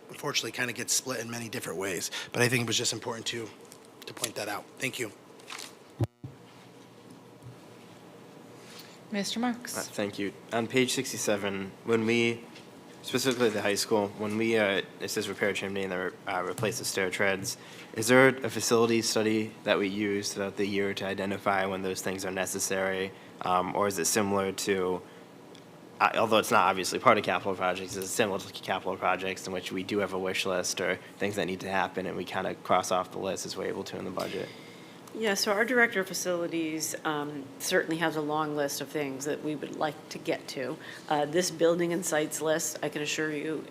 unfortunately kind of gets split in many different ways. But I think it was just important to point that out. Thank you. Mr. Marks? Thank you. On page 67, when we, specifically the high school, when we, it says repair chimney and then replace the stair treads, is there a facility study that we use throughout the year to identify when those things are necessary? Or is it similar to, although it's not obviously part of capital projects, is it similar to capital projects in which we do have a wish list or things that need to happen and we kind of cross off the list as we're able to in the budget? Yeah, so our director of facilities certainly has a long list of things that we would like to get to. This building and sites list, I can assure you,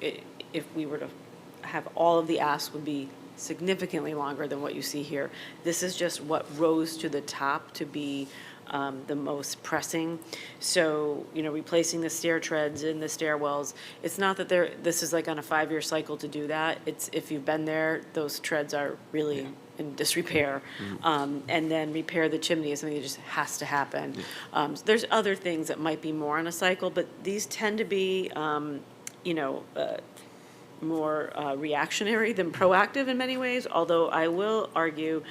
if we were to have all of the asks, would be significantly longer than what you see here. This is just what rose to the top to be the most pressing. So, replacing the stair treads in the stairwells, it's not that this is like on a 5-year cycle to do that. It's, if you've been there, those treads are really in disrepair. And then repair the chimney is something that just has to happen. There's other things that might be more on a cycle, but these tend to be, more reactionary than proactive in many ways, although I will argue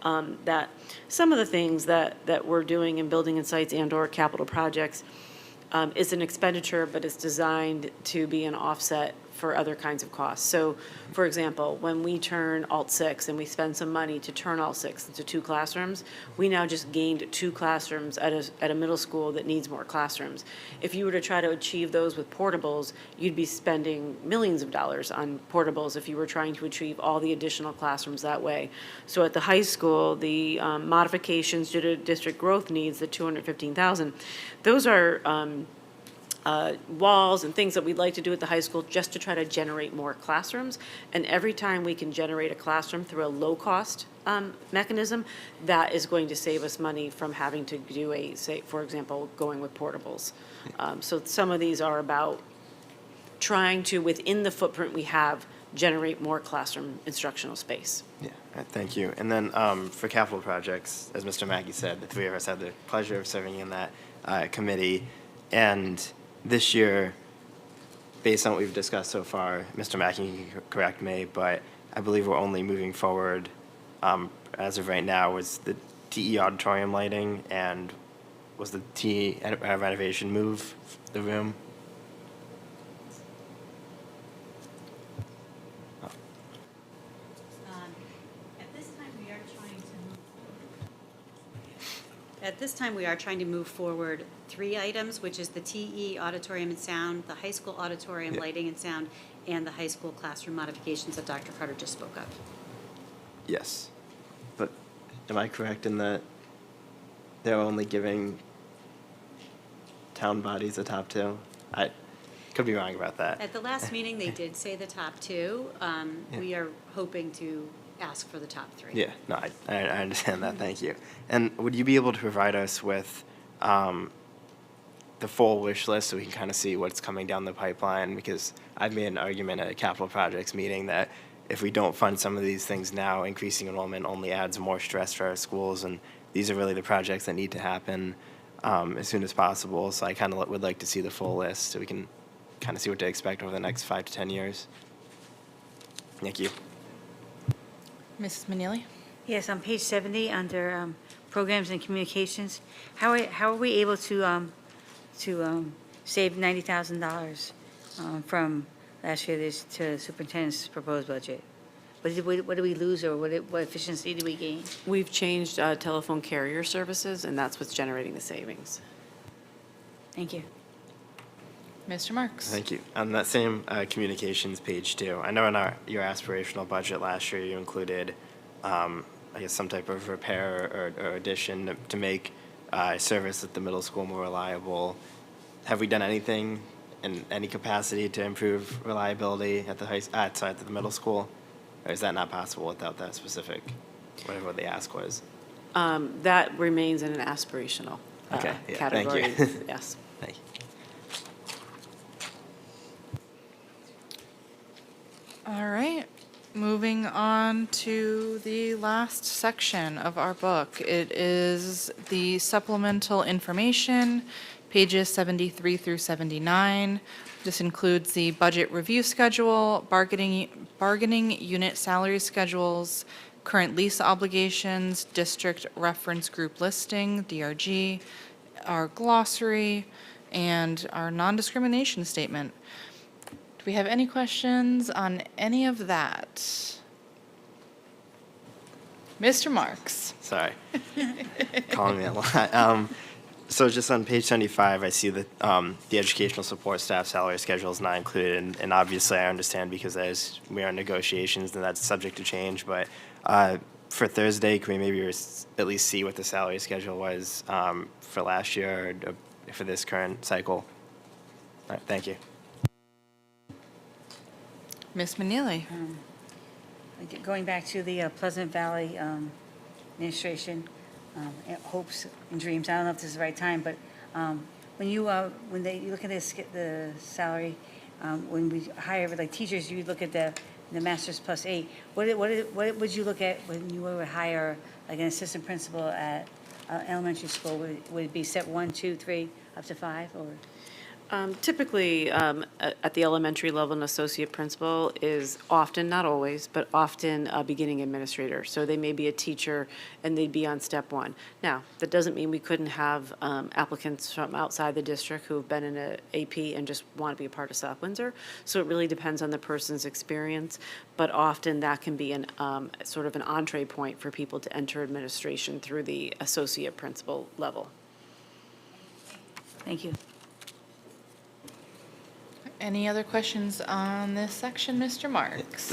that some of the things that we're doing in building and sites and/or capital projects is an expenditure, but it's designed to be an offset for other kinds of costs. So, for example, when we turn Alt 6 and we spend some money to turn Alt 6 into 2 classrooms, we now just gained 2 classrooms at a middle school that needs more classrooms. If you were to try to achieve those with portables, you'd be spending millions of dollars on portables if you were trying to achieve all the additional classrooms that way. So at the high school, the modifications due to district growth needs, the $215,000, those are walls and things that we'd like to do at the high school just to try to generate more classrooms. And every time we can generate a classroom through a low-cost mechanism, that is going to save us money from having to do say, for example, going with portables. So some of these are about trying to, within the footprint we have, generate more classroom instructional space. Yeah, thank you. And then for capital projects, as Mr. Mackey said, the 3 of us had the pleasure of serving in that committee. And this year, based on what we've discussed so far, Mr. Mackey, you can correct me, but I believe we're only moving forward, as of right now, was the TE auditorium lighting and was the TE renovation move the room? At this time, we are trying to move forward 3 items, which is the TE auditorium and sound, the high school auditorium lighting and sound, and the high school classroom modifications that Dr. Carter just spoke of. Yes. But am I correct in that they're only giving town bodies the top 2? I could be wrong about that. At the last meeting, they did say the top 2. We are hoping to ask for the top 3. Yeah, no, I understand that, thank you. And would you be able to provide us with the full wish list so we can kind of see what's coming down the pipeline? Because I've made an argument at a capital projects meeting that if we don't fund some of these things now, increasing enrollment only adds more stress for our schools, and these are really the projects that need to happen as soon as possible. So I kind of would like to see the full list so we can kind of see what to expect over the next 5 to 10 years. Thank you. Mrs. Manili? Yes, on page 70, under programs and communications, how are we able to save $90,000 from last year to superintendent's proposed budget? What did we lose, or what efficiency did we gain? We've changed telephone carrier services, and that's what's generating the savings. Thank you. Mr. Marks? Thank you. On that same communications page too, I know in your aspirational budget last year you included, I guess, some type of repair or addition to make service at the middle school more reliable. Have we done anything in any capacity to improve reliability at the middle school? Or is that not possible without that specific, whatever the ask was? That remains in an aspirational Okay, yeah, category. thank you. Yes. Thank you. All right, moving on to the last section of our book. It is the supplemental information, pages 73 through 79. This includes the budget review schedule, bargaining unit salary schedules, current lease obligations, district reference group listing, DRG, our glossary, and our non-discrimination statement. Do we have any questions on any of that? Mr. Marks? Sorry. Calling me a lot. So just on page 75, I see that the educational support staff salary schedule is not included, and obviously I understand because as we are in negotiations, then that's subject to change, but for Thursday, can we maybe at least see what the salary schedule was for last year or for this current cycle? All right, thank you. Ms. Manili? Going back to the Pleasant Valley administration, hopes and dreams, I don't know if this is the right time, but when you look at the salary, when we hire like teachers, you look at the Masters plus 8. What would you look at when you would hire like an assistant principal at elementary school? Would it be set 1, 2, 3, up to 5, or? Typically, at the elementary level, an associate principal is often, not always, but often a beginning administrator. So they may be a teacher and they'd be on step 1. Now, that doesn't mean we couldn't have applicants from outside the district who've been in an AP and just want to be a part of South Windsor. So it really depends on the person's experience, but often that can be an sort of an entree point for people to enter administration through the associate principal level. Thank you. Any other questions on this section, Mr. Marks?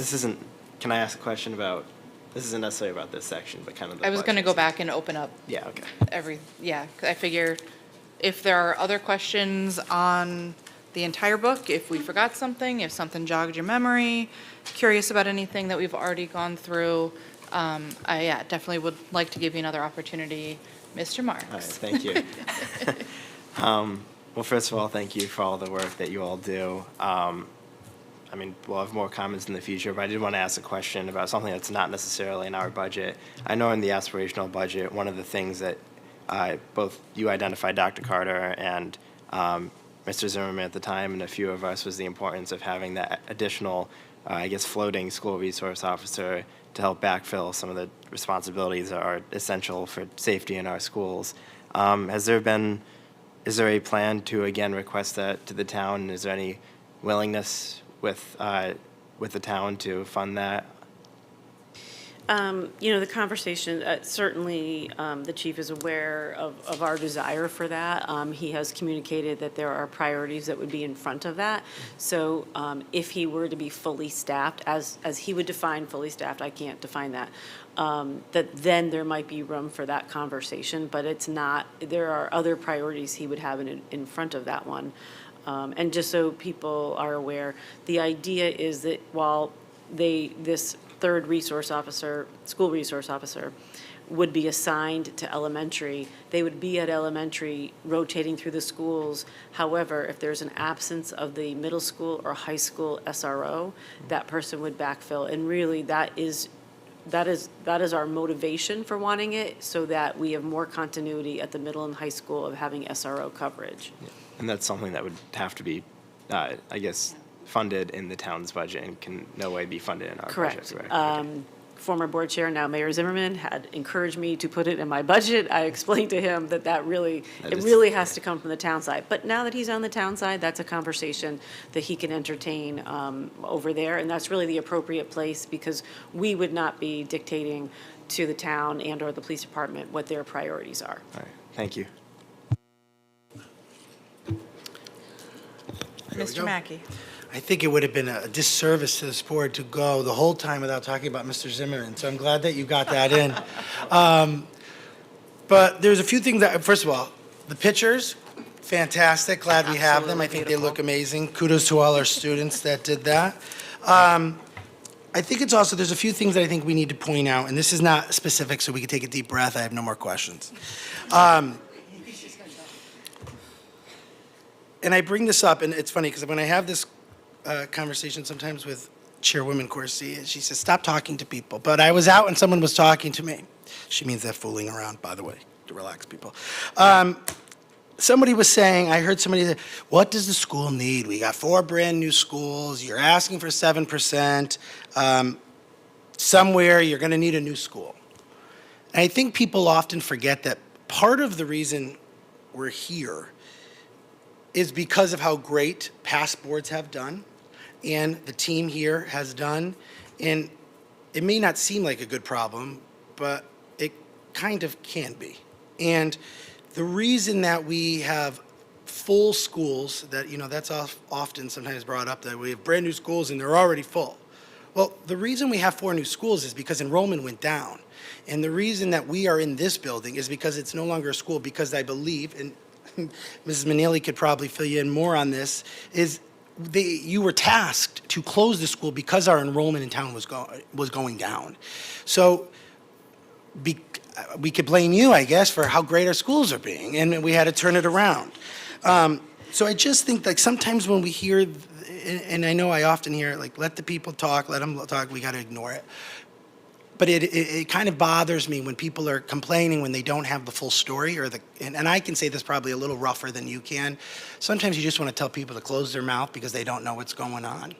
Can I ask a question about, this isn't necessarily about this section, but kind of the I was going to go questions. back and open up Yeah, okay. I figure if there are other questions on the entire book, if we forgot something, if something jogged your memory, curious about anything that we've already gone through, definitely would like to give you another opportunity, Mr. Marks. All right, thank you. Well, first of all, thank you for all the work that you all do. I mean, we'll have more comments in the future, but I did want to ask a question about something that's not necessarily in our budget. I know in the aspirational budget, one of the things that both you identified, Dr. Carter, and Mr. Zimmerman at the time, and a few of us, was the importance of having that additional, floating school resource officer to help backfill some of the responsibilities that are essential for safety in our schools. Is there a plan to, again, request that to the town? And is there any willingness with the town to fund that? The conversation, certainly the chief is aware of our desire for that. He has communicated that there are priorities that would be in front of that. So if he were to be fully staffed, as he would define fully staffed, I can't define that, that then there might be room for that conversation, but it's not, there are other priorities he would have in front of that one. And just so people are aware, the idea is that while this third resource officer, school resource officer, would be assigned to elementary, they would be at elementary rotating through the schools. However, if there's an absence of the middle school or high school SRO, that person would backfill. And really that is our motivation for wanting it, so that we have more continuity at the middle and high school of having SRO coverage. Yeah. And that's something that would have to be, funded in the town's budget and can no way be funded in our Correct. budget. Correct. Okay. Former board chair, now Mayor Zimmerman, had encouraged me to put it in my budget. I explained to him that really has to come from the town side. But now that he's on the town side, that's a conversation that he can entertain over there. And that's really the appropriate place, because we would not be dictating to the town and or the police department what their priorities are. All right, thank you. Mr. Mackey? I think it would have been a disservice to this board to go the whole time without talking about Mr. Zimmerman, so I'm glad that you got that in. But there's a few things that, first of all, the pictures, fantastic, glad we have them. I think they look amazing. Kudos to all our students that did that. I think it's also, there's a few things that I think we need to point out, and this is not specific, so we can take a deep breath. I have no more questions. And I bring this up, and it's funny, because when I have this conversation sometimes with Chairwoman Corsi, and she says, stop talking to people. But I was out and someone was talking to me. She means that fooling around, by the way, to relax people. Somebody was saying, I heard somebody say, what does the school need? We got 4 brand new schools. You're asking for 7%. Somewhere you're going to need a new school. And I think people often forget that part of the reason we're here is because of how great past boards have done and the team here has done. And it may not seem like a good problem, but it kind of can be. And the reason that we have full schools, that, that's often sometimes brought up, that we have brand new schools and they're already full. Well, the reason we have 4 new schools is because enrollment went down. And the reason that we are in this building is because it's no longer a school, because I believe, and Mrs. Manili could probably fill you in more on this, is you were tasked to close the school because our enrollment in town was going down. So we could blame you, I guess, for how great our schools are being, and we had to turn it around. So I just think, like, sometimes when we hear, and I know I often hear, like, let the people talk, let them talk, we got to ignore it. But it kind of bothers me when people are complaining when they don't have the full story, and I can say this probably a little rougher than you can. Sometimes you just want to tell people to close their mouth because they don't know what's going on.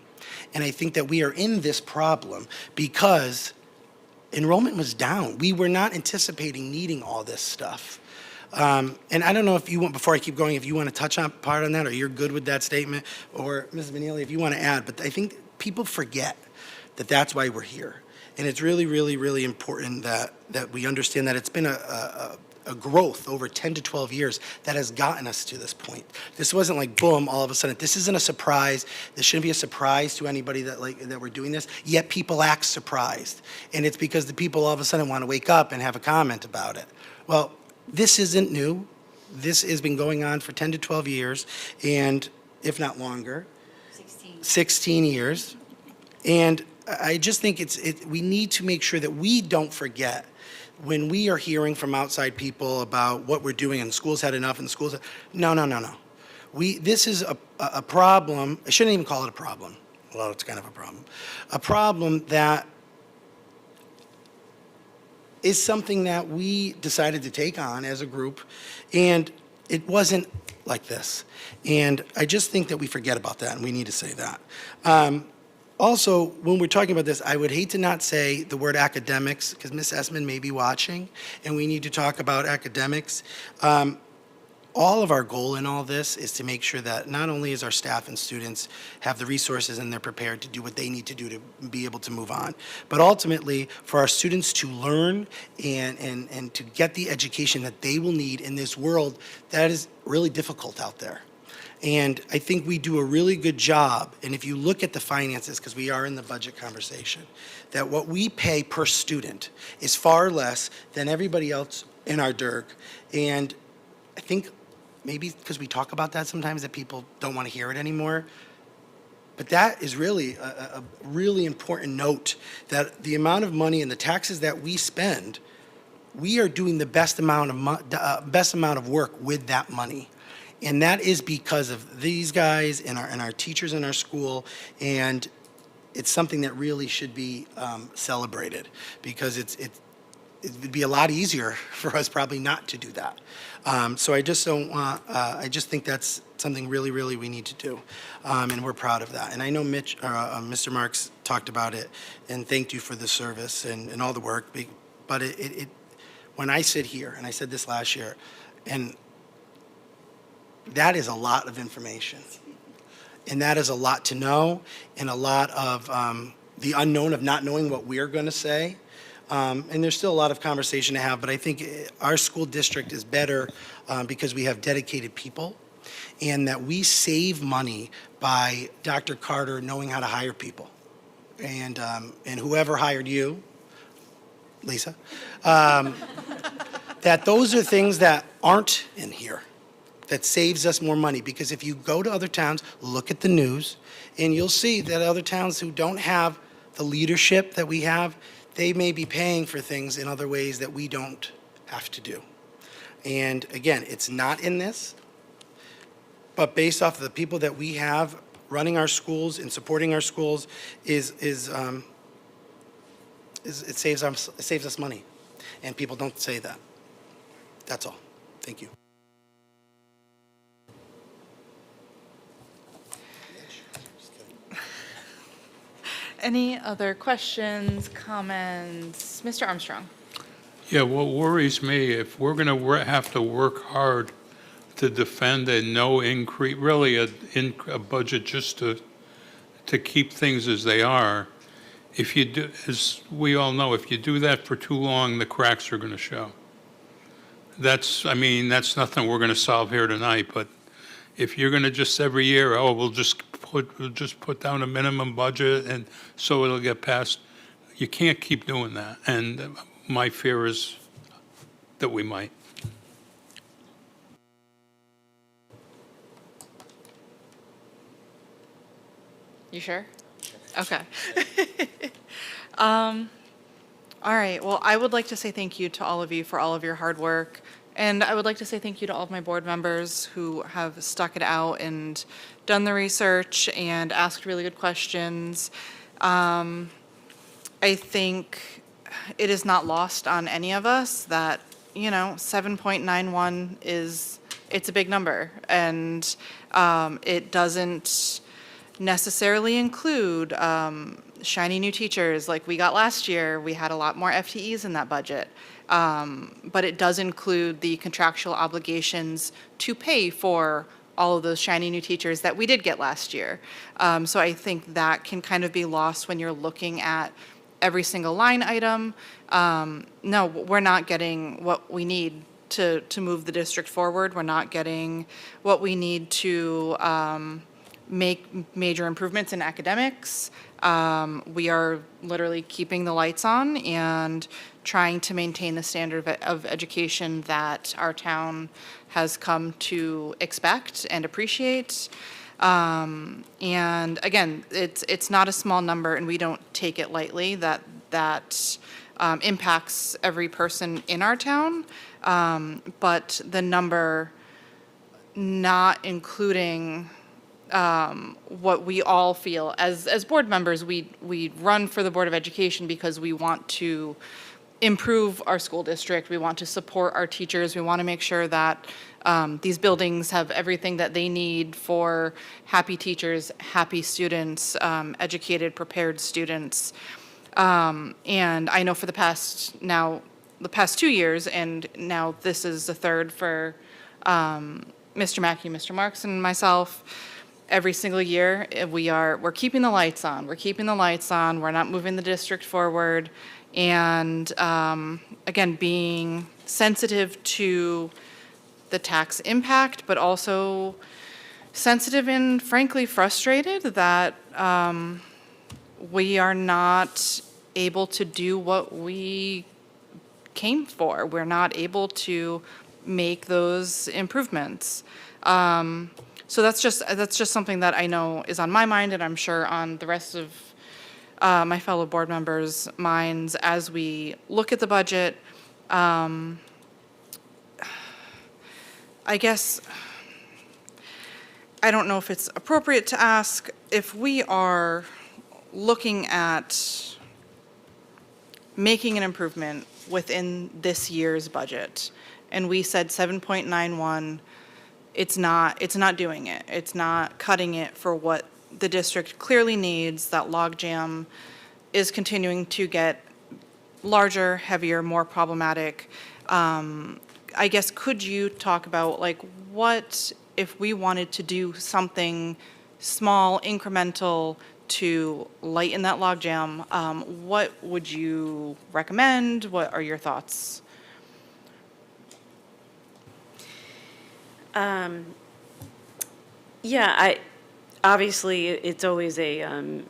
And I think that we are in this problem because enrollment was down. We were not anticipating needing all this stuff. And I don't know if you want, before I keep going, if you want to touch on part on that, or you're good with that statement, or Mrs. Manili, if you want to add, but I think people forget that that's why we're here. And it's really, really, really important that we understand that it's been a growth over 10 to 12 years that has gotten us to this point. This wasn't like, boom, all of a sudden. This isn't a surprise. This shouldn't be a surprise to anybody that we're doing this, yet people act surprised. And it's because the people all of a sudden want to wake up and have a comment about it. Well, this isn't new. This has been going on for 10 to 12 years, and if not longer. 16 years. And I just think we need to make sure that we don't forget when we are hearing from outside people about what we're doing and schools had enough and schools. No. This is a problem. I shouldn't even call it a problem. Well, it's kind of a problem. A problem that is something that we decided to take on as a group, and it wasn't like this. And I just think that we forget about that, and we need to say that. Also, when we're talking about this, I would hate to not say the word academics, because Ms. Essman may be watching, and we need to talk about academics. All of our goal in all this is to make sure that not only is our staff and students have the resources and they're prepared to do what they need to do to be able to move on, but ultimately for our students to learn and to get the education that they will need in this world that is really difficult out there. And I think we do a really good job, and if you look at the finances, because we are in the budget conversation, that what we pay per student is far less than everybody else in our DIRG. And I think maybe because we talk about that sometimes that people don't want to hear it anymore. But that is really a really important note, that the amount of money and the taxes that we spend, we are doing the best amount of work with that money. And that is because of these guys and our teachers in our school, and it's something that really should be celebrated, because it would be a lot easier for us probably not to do that. So I just don't want, I just think that's something really, really we need to do. And we're proud of that. And I know Mr. Marks talked about it and thanked you for the service and all the work. But when I sit here, and I said this last year, and that is a lot of information. And that is a lot to know, and a lot of the unknown of not knowing what we're going to say. And there's still a lot of conversation to have, but I think our school district is better because we have dedicated people, and that we save money by Dr. Carter knowing how to hire people. And whoever hired you, Lisa, that those are things that aren't in here, that saves us more money. Because if you go to other towns, look at the news, and you'll see that other towns who don't have the leadership that we have, they may be paying for things in other ways that we don't have to do. And again, it's not in this, but based off of the people that we have running our schools and supporting our schools, it saves us money. And people don't say that. That's all. Thank you. Any other questions, comments? Mr. Armstrong? Yeah, what worries me, if we're going to have to work hard to defend a no increase, really a budget just to keep things as they are. If you do, as we all know, if you do that for too long, the cracks are going to show. I mean, that's nothing we're going to solve here tonight, but if you're going to just every year, oh, we'll just put down a minimum budget and so it'll get passed, you can't keep doing that. And my fear is that we might. You sure? Okay. All right, well, I would like to say thank you to all of you for all of your hard work. And I would like to say thank you to all of my board members who have stuck it out and done the research and asked really good questions. I think it is not lost on any of us that, 7.91 it's a big number. And it doesn't necessarily include shiny new teachers like we got last year. We had a lot more FTEs in that budget. But it does include the contractual obligations to pay for all of those shiny new teachers that we did get last year. So I think that can kind of be lost when you're looking at every single line item. No, we're not getting what we need to move the district forward. We're not getting what we need to make major improvements in academics. We are literally keeping the lights on and trying to maintain the standard of education that our town has come to expect and appreciate. And again, it's not a small number, and we don't take it lightly that impacts every person in our town. But the number not including what we all feel as board members, we run for the Board of Education because we want to improve our school district. We want to support our teachers. We want to make sure that these buildings have everything that they need for happy teachers, happy students, educated, prepared students. And I know for the past 2 years, and now this is the third for Mr. Mackey, Mr. Marks, and myself. Every single year, we're keeping the lights on. We're keeping the lights on. We're not moving the district forward. And again, being sensitive to the tax impact, but also sensitive and frankly frustrated that we are not able to do what we came for. We're not able to make those improvements. So that's just something that I know is on my mind, and I'm sure on the rest of my fellow board members' minds as we look at the budget. I guess I don't know if it's appropriate to ask if we are looking at making an improvement within this year's budget, and we said 7.91. It's not doing it. It's not cutting it for what the district clearly needs. That logjam is continuing to get larger, heavier, more problematic. I guess, could you talk about what if we wanted to do something small, incremental to lighten that logjam? What would you recommend? What are your thoughts? Yeah, obviously, it's always a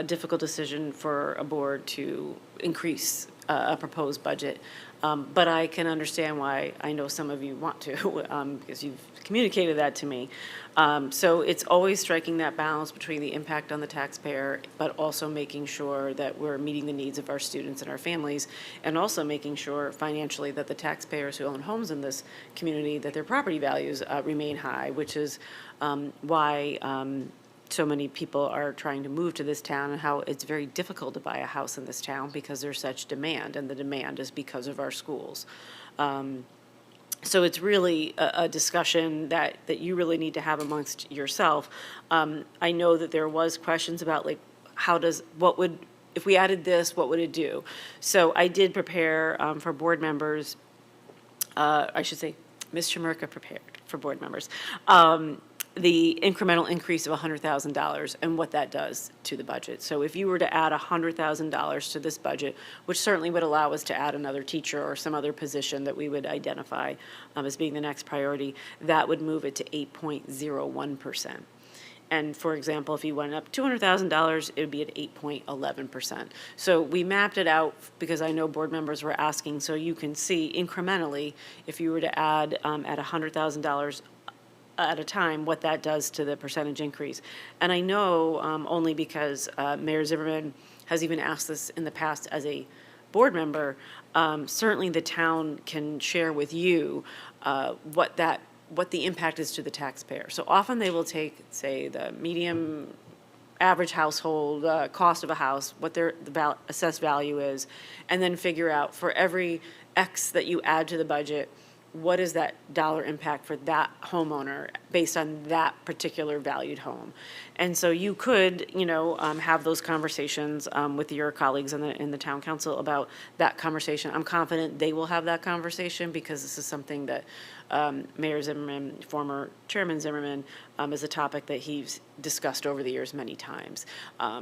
difficult decision for a board to increase a proposed budget. But I can understand why I know some of you want to, because you've communicated that to me. So it's always striking that balance between the impact on the taxpayer, but also making sure that we're meeting the needs of our students and our families, and also making sure financially that the taxpayers who own homes in this community, that their property values remain high, which is why so many people are trying to move to this town, and how it's very difficult to buy a house in this town because there's such demand, and the demand is because of our schools. So it's really a discussion that you really need to have amongst yourself. I know that there was questions about if we added this, what would it do? So I did prepare for board members, I should say, Ms. Chamerka prepared for board members, the incremental increase of $100,000 and what that does to the budget. So if you were to add $100,000 to this budget, which certainly would allow us to add another teacher or some other position that we would identify as being the next priority, that would move it to 8.01%. And for example, if you went up $200,000, it would be at 8.11%. So we mapped it out because I know board members were asking, so you can see incrementally, if you were to add at $100,000 at a time, what that does to the percentage increase. And I know only because Mayor Zimmerman has even asked this in the past as a board member, certainly the town can share with you what the impact is to the taxpayer. So often they will take, say, the medium average household cost of a house, what their assessed value is, and then figure out for every X that you add to the budget, what is that dollar impact for that homeowner based on that particular valued home? And so you could, have those conversations with your colleagues in the town council about that conversation. I'm confident they will have that conversation because this is something that Mayor Zimmerman, former Chairman Zimmerman, is a topic that he's discussed over the years many times.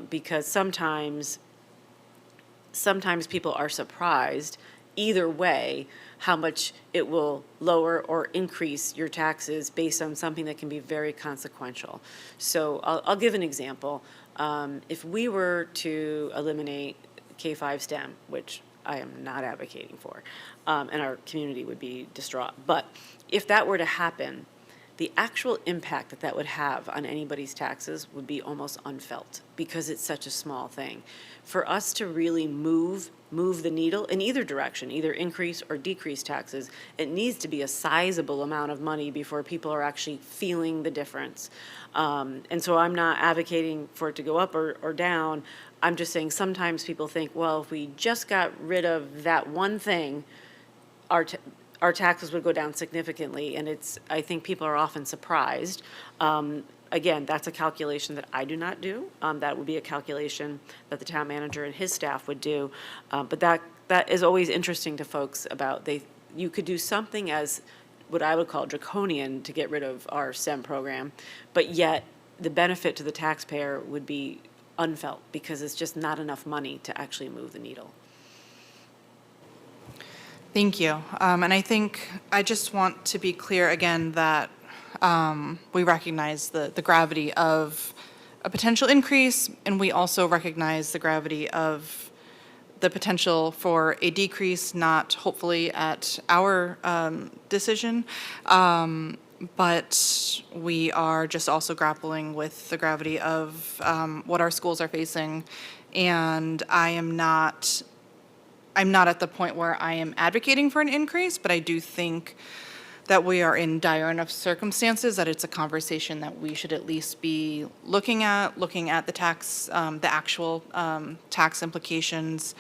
Because sometimes people are surprised either way how much it will lower or increase your taxes based on something that can be very consequential. So I'll give an example. If we were to eliminate K-5 STEM, which I am not advocating for, and our community would be distraught, but if that were to happen, the actual impact that would have on anybody's taxes would be almost unfelt because it's such a small thing. For us to really move the needle in either direction, either increase or decrease taxes, it needs to be a sizable amount of money before people are actually feeling the difference. And so I'm not advocating for it to go up or down. I'm just saying sometimes people think, well, if we just got rid of that one thing, our taxes would go down significantly, and I think people are often surprised. Again, that's a calculation that I do not do. That would be a calculation that the town manager and his staff would do. But that is always interesting to folks about you could do something as what I would call draconian to get rid of our STEM program, but yet the benefit to the taxpayer would be unfelt because it's just not enough money to actually move the needle. Thank you. And I think I just want to be clear again that we recognize the gravity of a potential increase, and we also recognize the gravity of the potential for a decrease, not hopefully at our decision, but we are just also grappling with the gravity of what our schools are facing, and I'm not at the point where I am advocating for an increase, but I do think that we are in dire enough circumstances that it's a conversation that we should at least be looking at the tax, the actual tax implications.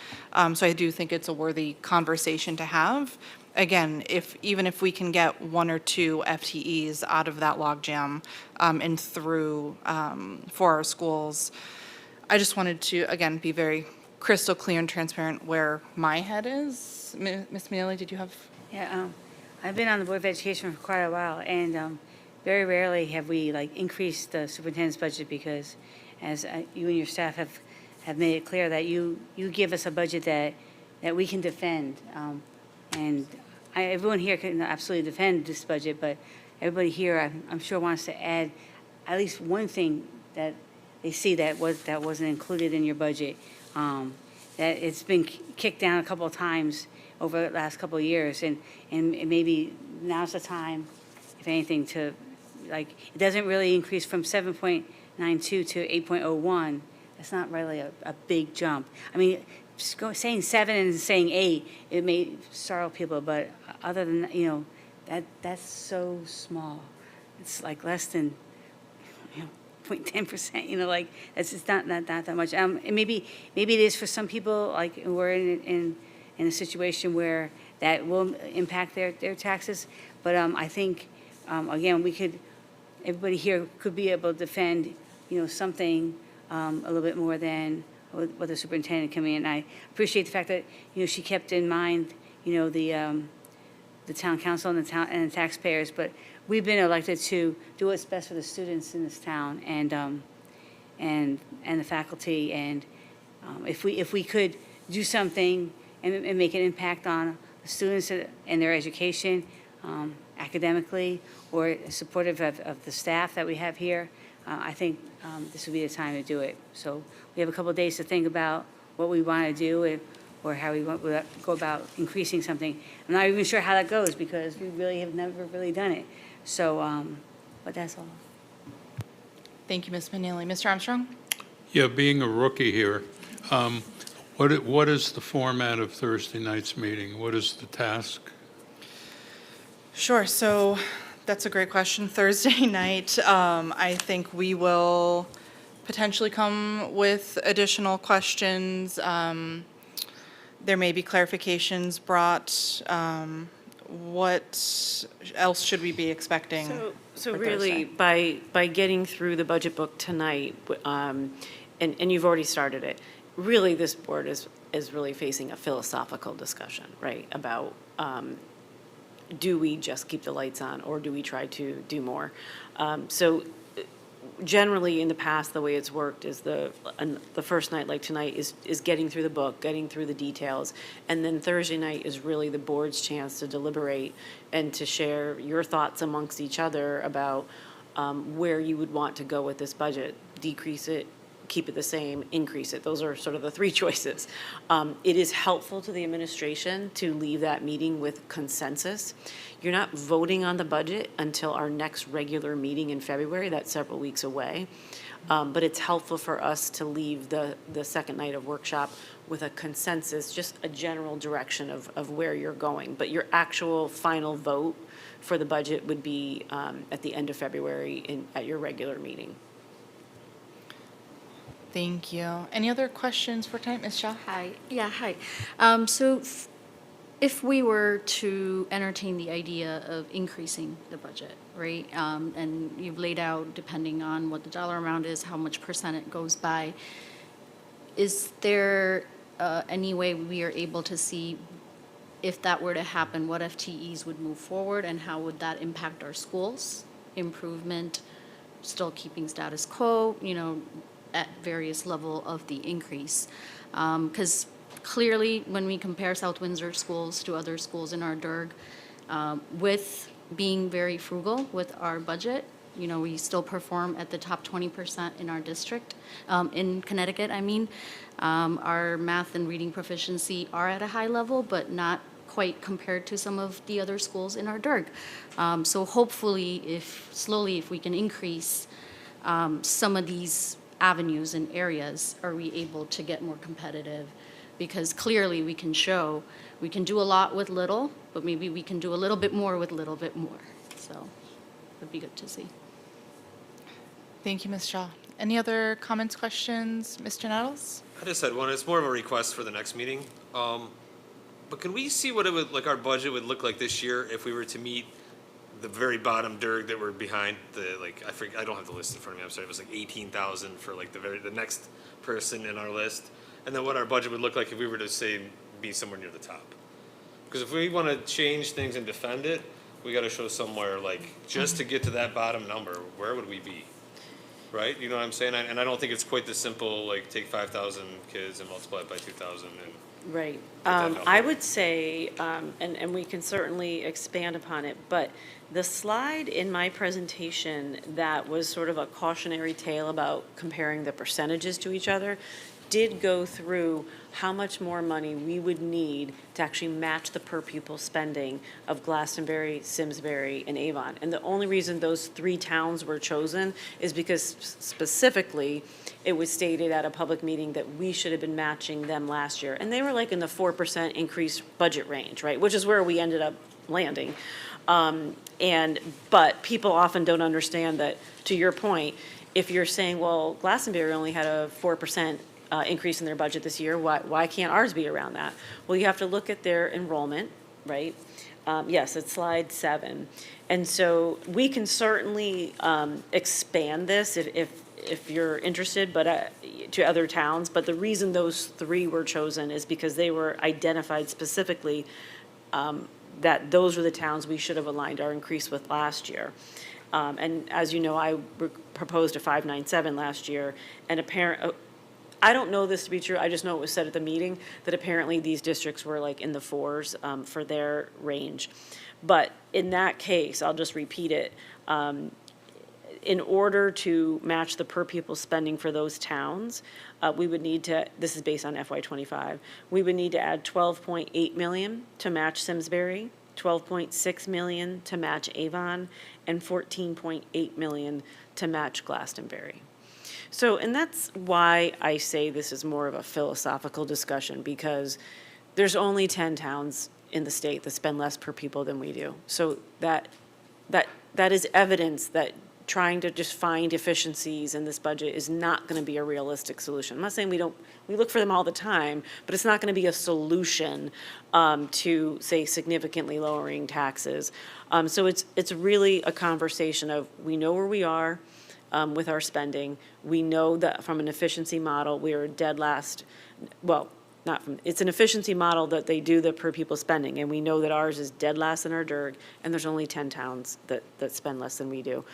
So I do think it's a worthy conversation to have. Again, even if we can get 1 or 2 FTEs out of that logjam and through for our schools, I just wanted to, again, be very crystal clear and transparent where my head is. Ms. Mealy, did you have? Yeah, I've been on the Board of Education for quite a while, and very rarely have we increased the superintendent's budget because, as you and your staff have made it clear, that you give us a budget that we can defend, and everyone here can absolutely defend this budget, but everybody here, I'm sure, wants to add at least one thing that they see that wasn't included in your budget. That it's been kicked down a couple of times over the last couple of years, and maybe now's the time, if anything, to, it doesn't really increase from 7.92 to 8.01. That's not really a big jump. I mean, saying 7 and saying 8, it may startle people, but other than, that's so small. It's less than, 0.10%, that's just not that much. And maybe it is for some people, we're in a situation where that will impact their taxes. But I think, again, everybody here could be able to defend, something a little bit more than what the superintendent coming in. I appreciate the fact that, she kept in mind, the town council and the taxpayers, but we've been elected to do what's best for the students in this town and the faculty. And if we could do something and make an impact on the students and their education academically, or supportive of the staff that we have here, I think this would be the time to do it. So we have a couple of days to think about what we want to do or how we want to go about increasing something. I'm not even sure how that goes because we really have never really done it. So, but that's all. Thank you, Ms. Manili. Mr. Armstrong? Yeah, being a rookie here, what is the format of Thursday night's meeting? What is the task? Sure, so that's a great question. Thursday night, I think we will potentially come with additional questions. There may be clarifications brought. What else should we be expecting? So for really, Thursday? by getting through the budget book tonight, and you've already started it, really this board is really facing a philosophical discussion, right? About do we just keep the lights on or do we try to do more? So generally in the past, the way it's worked is the first night like tonight is getting through the book, getting through the details. And then Thursday night is really the board's chance to deliberate and to share your thoughts amongst each other about where you would want to go with this budget, decrease it, keep it the same, increase it. Those are sort of the three choices. It is helpful to the administration to leave that meeting with consensus. You're not voting on the budget until our next regular meeting in February. That's several weeks away. But it's helpful for us to leave the second night of workshop with a consensus, just a general direction of where you're going. But your actual final vote for the budget would be at the end of February at your regular meeting. Thank you. Any other questions for tonight, Ms. Shaw? Hi. Yeah, hi. So if we were to entertain the idea of increasing the budget, right? And you've laid out, depending on what the dollar amount is, how much percent it goes by. Is there any way we are able to see if that were to happen, what FTEs would move forward and how would that impact our schools? Improvement, still keeping status quo, at various level of the increase. Because clearly, when we compare South Windsor schools to other schools in our DIRG, with being very frugal with our budget, we still perform at the top 20% in our district, in Connecticut, I mean. Our math and reading proficiency are at a high level, but not quite compared to some of the other schools in our DIRG. So hopefully, if we can increase some of these avenues and areas, are we able to get more competitive? Because clearly we can show we can do a lot with little, but maybe we can do a little bit more with a little bit more. So it'd be good to see. Thank you, Ms. Shaw. Any other comments, questions? Mr. Nettles? I just had one. It's more of a request for the next meeting. But can we see what it would, like our budget would look like this year if we were to meet the very bottom DIRG that we're behind? I don't have the list in front of me. I'm sorry. It was like 18,000 for like the next person in our list. And then what our budget would look like if we were to say be somewhere near the top. Because if we want to change things and defend it, we got to show somewhere like just to get to that bottom number, where would we be? Right? You know what I'm saying? And I don't think it's quite this simple, like take 5,000 kids and multiply it by 2,000 and Right. that help? I would say, and we can certainly expand upon it, but the slide in my presentation that was sort of a cautionary tale about comparing the percentages to each other did go through how much more money we would need to actually match the per pupil spending of Glastonbury, Simsbury, and Avon. And the only reason those three towns were chosen is because specifically it was stated at a public meeting that we should have been matching them last year. And they were like in the 4% increase budget range, right? Which is where we ended up landing. But people often don't understand that, to your point, if you're saying, well, Glastonbury only had a 4% increase in their budget this year, why can't ours be around that? Well, you have to look at their enrollment, right? Yes, it's slide 7. And so we can certainly expand this if you're interested, but to other towns. But the reason those three were chosen is because they were identified specifically that those were the towns we should have aligned our increase with last year. And as you know, I proposed a 597 last year, and I don't know this to be true, I just know it was said at the meeting, that apparently these districts were like in the fours for their range. But in that case, I'll just repeat it, in order to match the per pupil spending for those towns, we would need to, this is based on FY '25, we would need to add 12.8 million to match Simsbury, 12.6 million to match Avon, and 14.8 million to match Glastonbury. So, and that's why I say this is more of a philosophical discussion, because there's only 10 towns in the state that spend less per pupil than we do. So that is evidence that trying to just find efficiencies in this budget is not going to be a realistic solution. I'm not saying we look for them all the time, but it's not going to be a solution to, say, significantly lowering taxes. So it's really a conversation of, we know where we are with our spending. We know that from an efficiency model, we are dead last, well, not from, it's an efficiency model that they do the per pupil spending, and we know that ours is dead last in our DIRG, and there's only 10 towns that spend less than we do.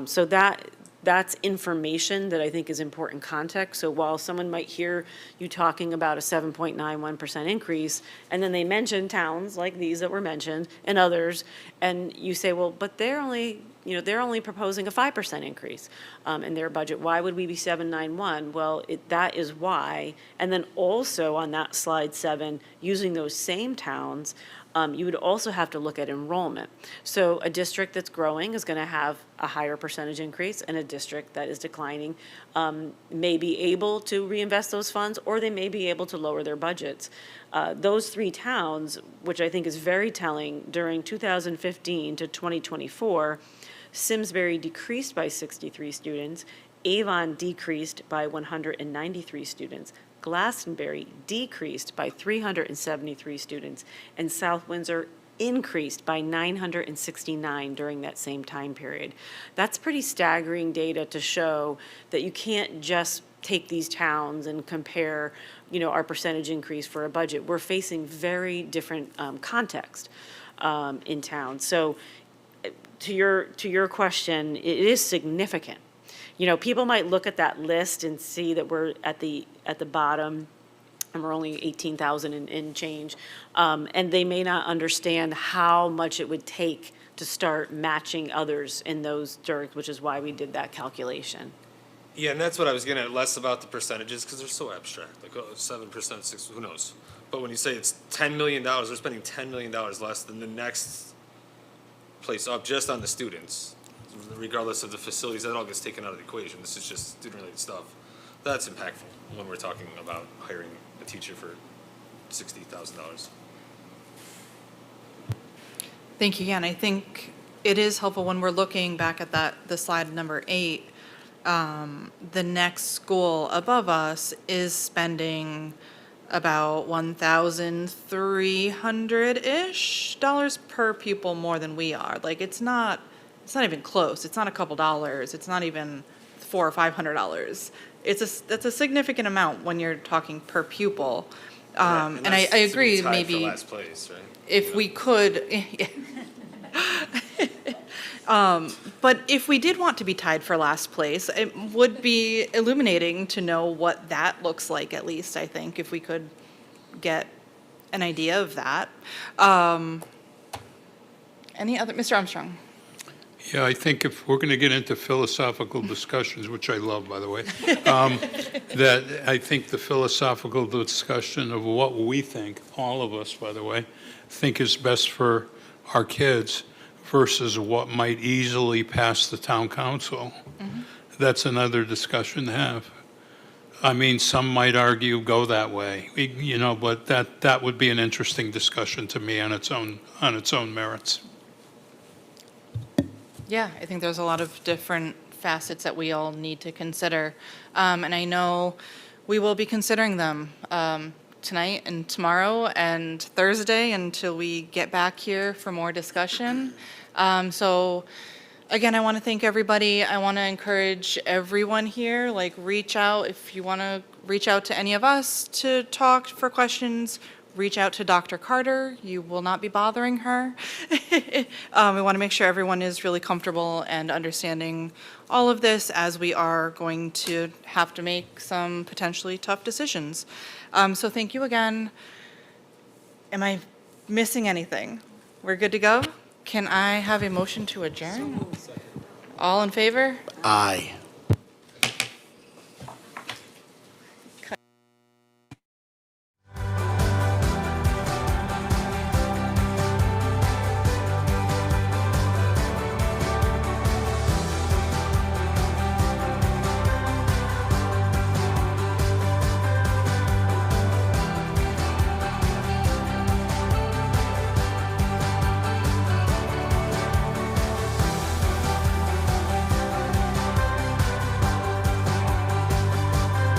So that's information that I think is important context. So while someone might hear you talking about a 7.91% increase, and then they mention towns like these that were mentioned and others, and you say, well, but they're only proposing a 5% increase in their budget. Why would we be 791? Well, that is why. And then also on that slide 7, using those same towns, you would also have to look at enrollment. So a district that's growing is going to have a higher percentage increase, and a district that is declining may be able to reinvest those funds, or they may be able to lower their budgets. Those 3 towns, which I think is very telling, during 2015 to 2024, Simsbury decreased by 63 students, Avon decreased by 193 students, Glastonbury decreased by 373 students, and South Windsor increased by 969 during that same time period. That's pretty staggering data to show that you can't just take these towns and compare, our percentage increase for a budget. We're facing very different context in town. So to your question, it is significant. People might look at that list and see that we're at the bottom, and we're only 18,000 and change, and they may not understand how much it would take to start matching others in those DIRGs, which is why we did that calculation. Yeah, and that's what I was getting at, less about the percentages, because they're so abstract, like 7%, 6%, who knows? But when you say it's $10 million, they're spending $10 million less than the next place up just on the students, regardless of the facilities. That all gets taken out of the equation. This is just student-related stuff. That's impactful when we're talking about hiring a teacher for $60,000. Thank you. Yeah, and I think it is helpful when we're looking back at the slide number 8. The next school above us is spending about $1,300-ish per pupil more than we are. Like, it's not even close. It's not a couple dollars. It's not even $400 or $500. That's a significant amount when you're talking per pupil. And I agree, tied maybe for last place, right? if we could. But if we did want to be tied for last place, it would be illuminating to know what that looks like, at least, I think, if we could get an idea of that. Any other, Mr. Armstrong? Yeah, I think if we're going to get into philosophical discussions, which I love, by the way, that I think the philosophical discussion of what we think, all of us, by the way, think is best for our kids versus what might easily pass the town council. Mm-hmm. That's another discussion to have. I mean, some might argue go that way, but that would be an interesting discussion to me on its own merits. Yeah, I think there's a lot of different facets that we all need to consider. And I know we will be considering them tonight and tomorrow and Thursday until we get back here for more discussion. So again, I want to thank everybody. I want to encourage everyone here, reach out if you want to reach out to any of us to talk for questions. reach out to Dr. Carter. You will not be bothering her. We want to make sure everyone is really comfortable and understanding all of this as we are going to have to make some potentially tough decisions. So thank you again. Am I missing anything? We're good to go? Can I have a motion to adjourn? All in favor? Aye.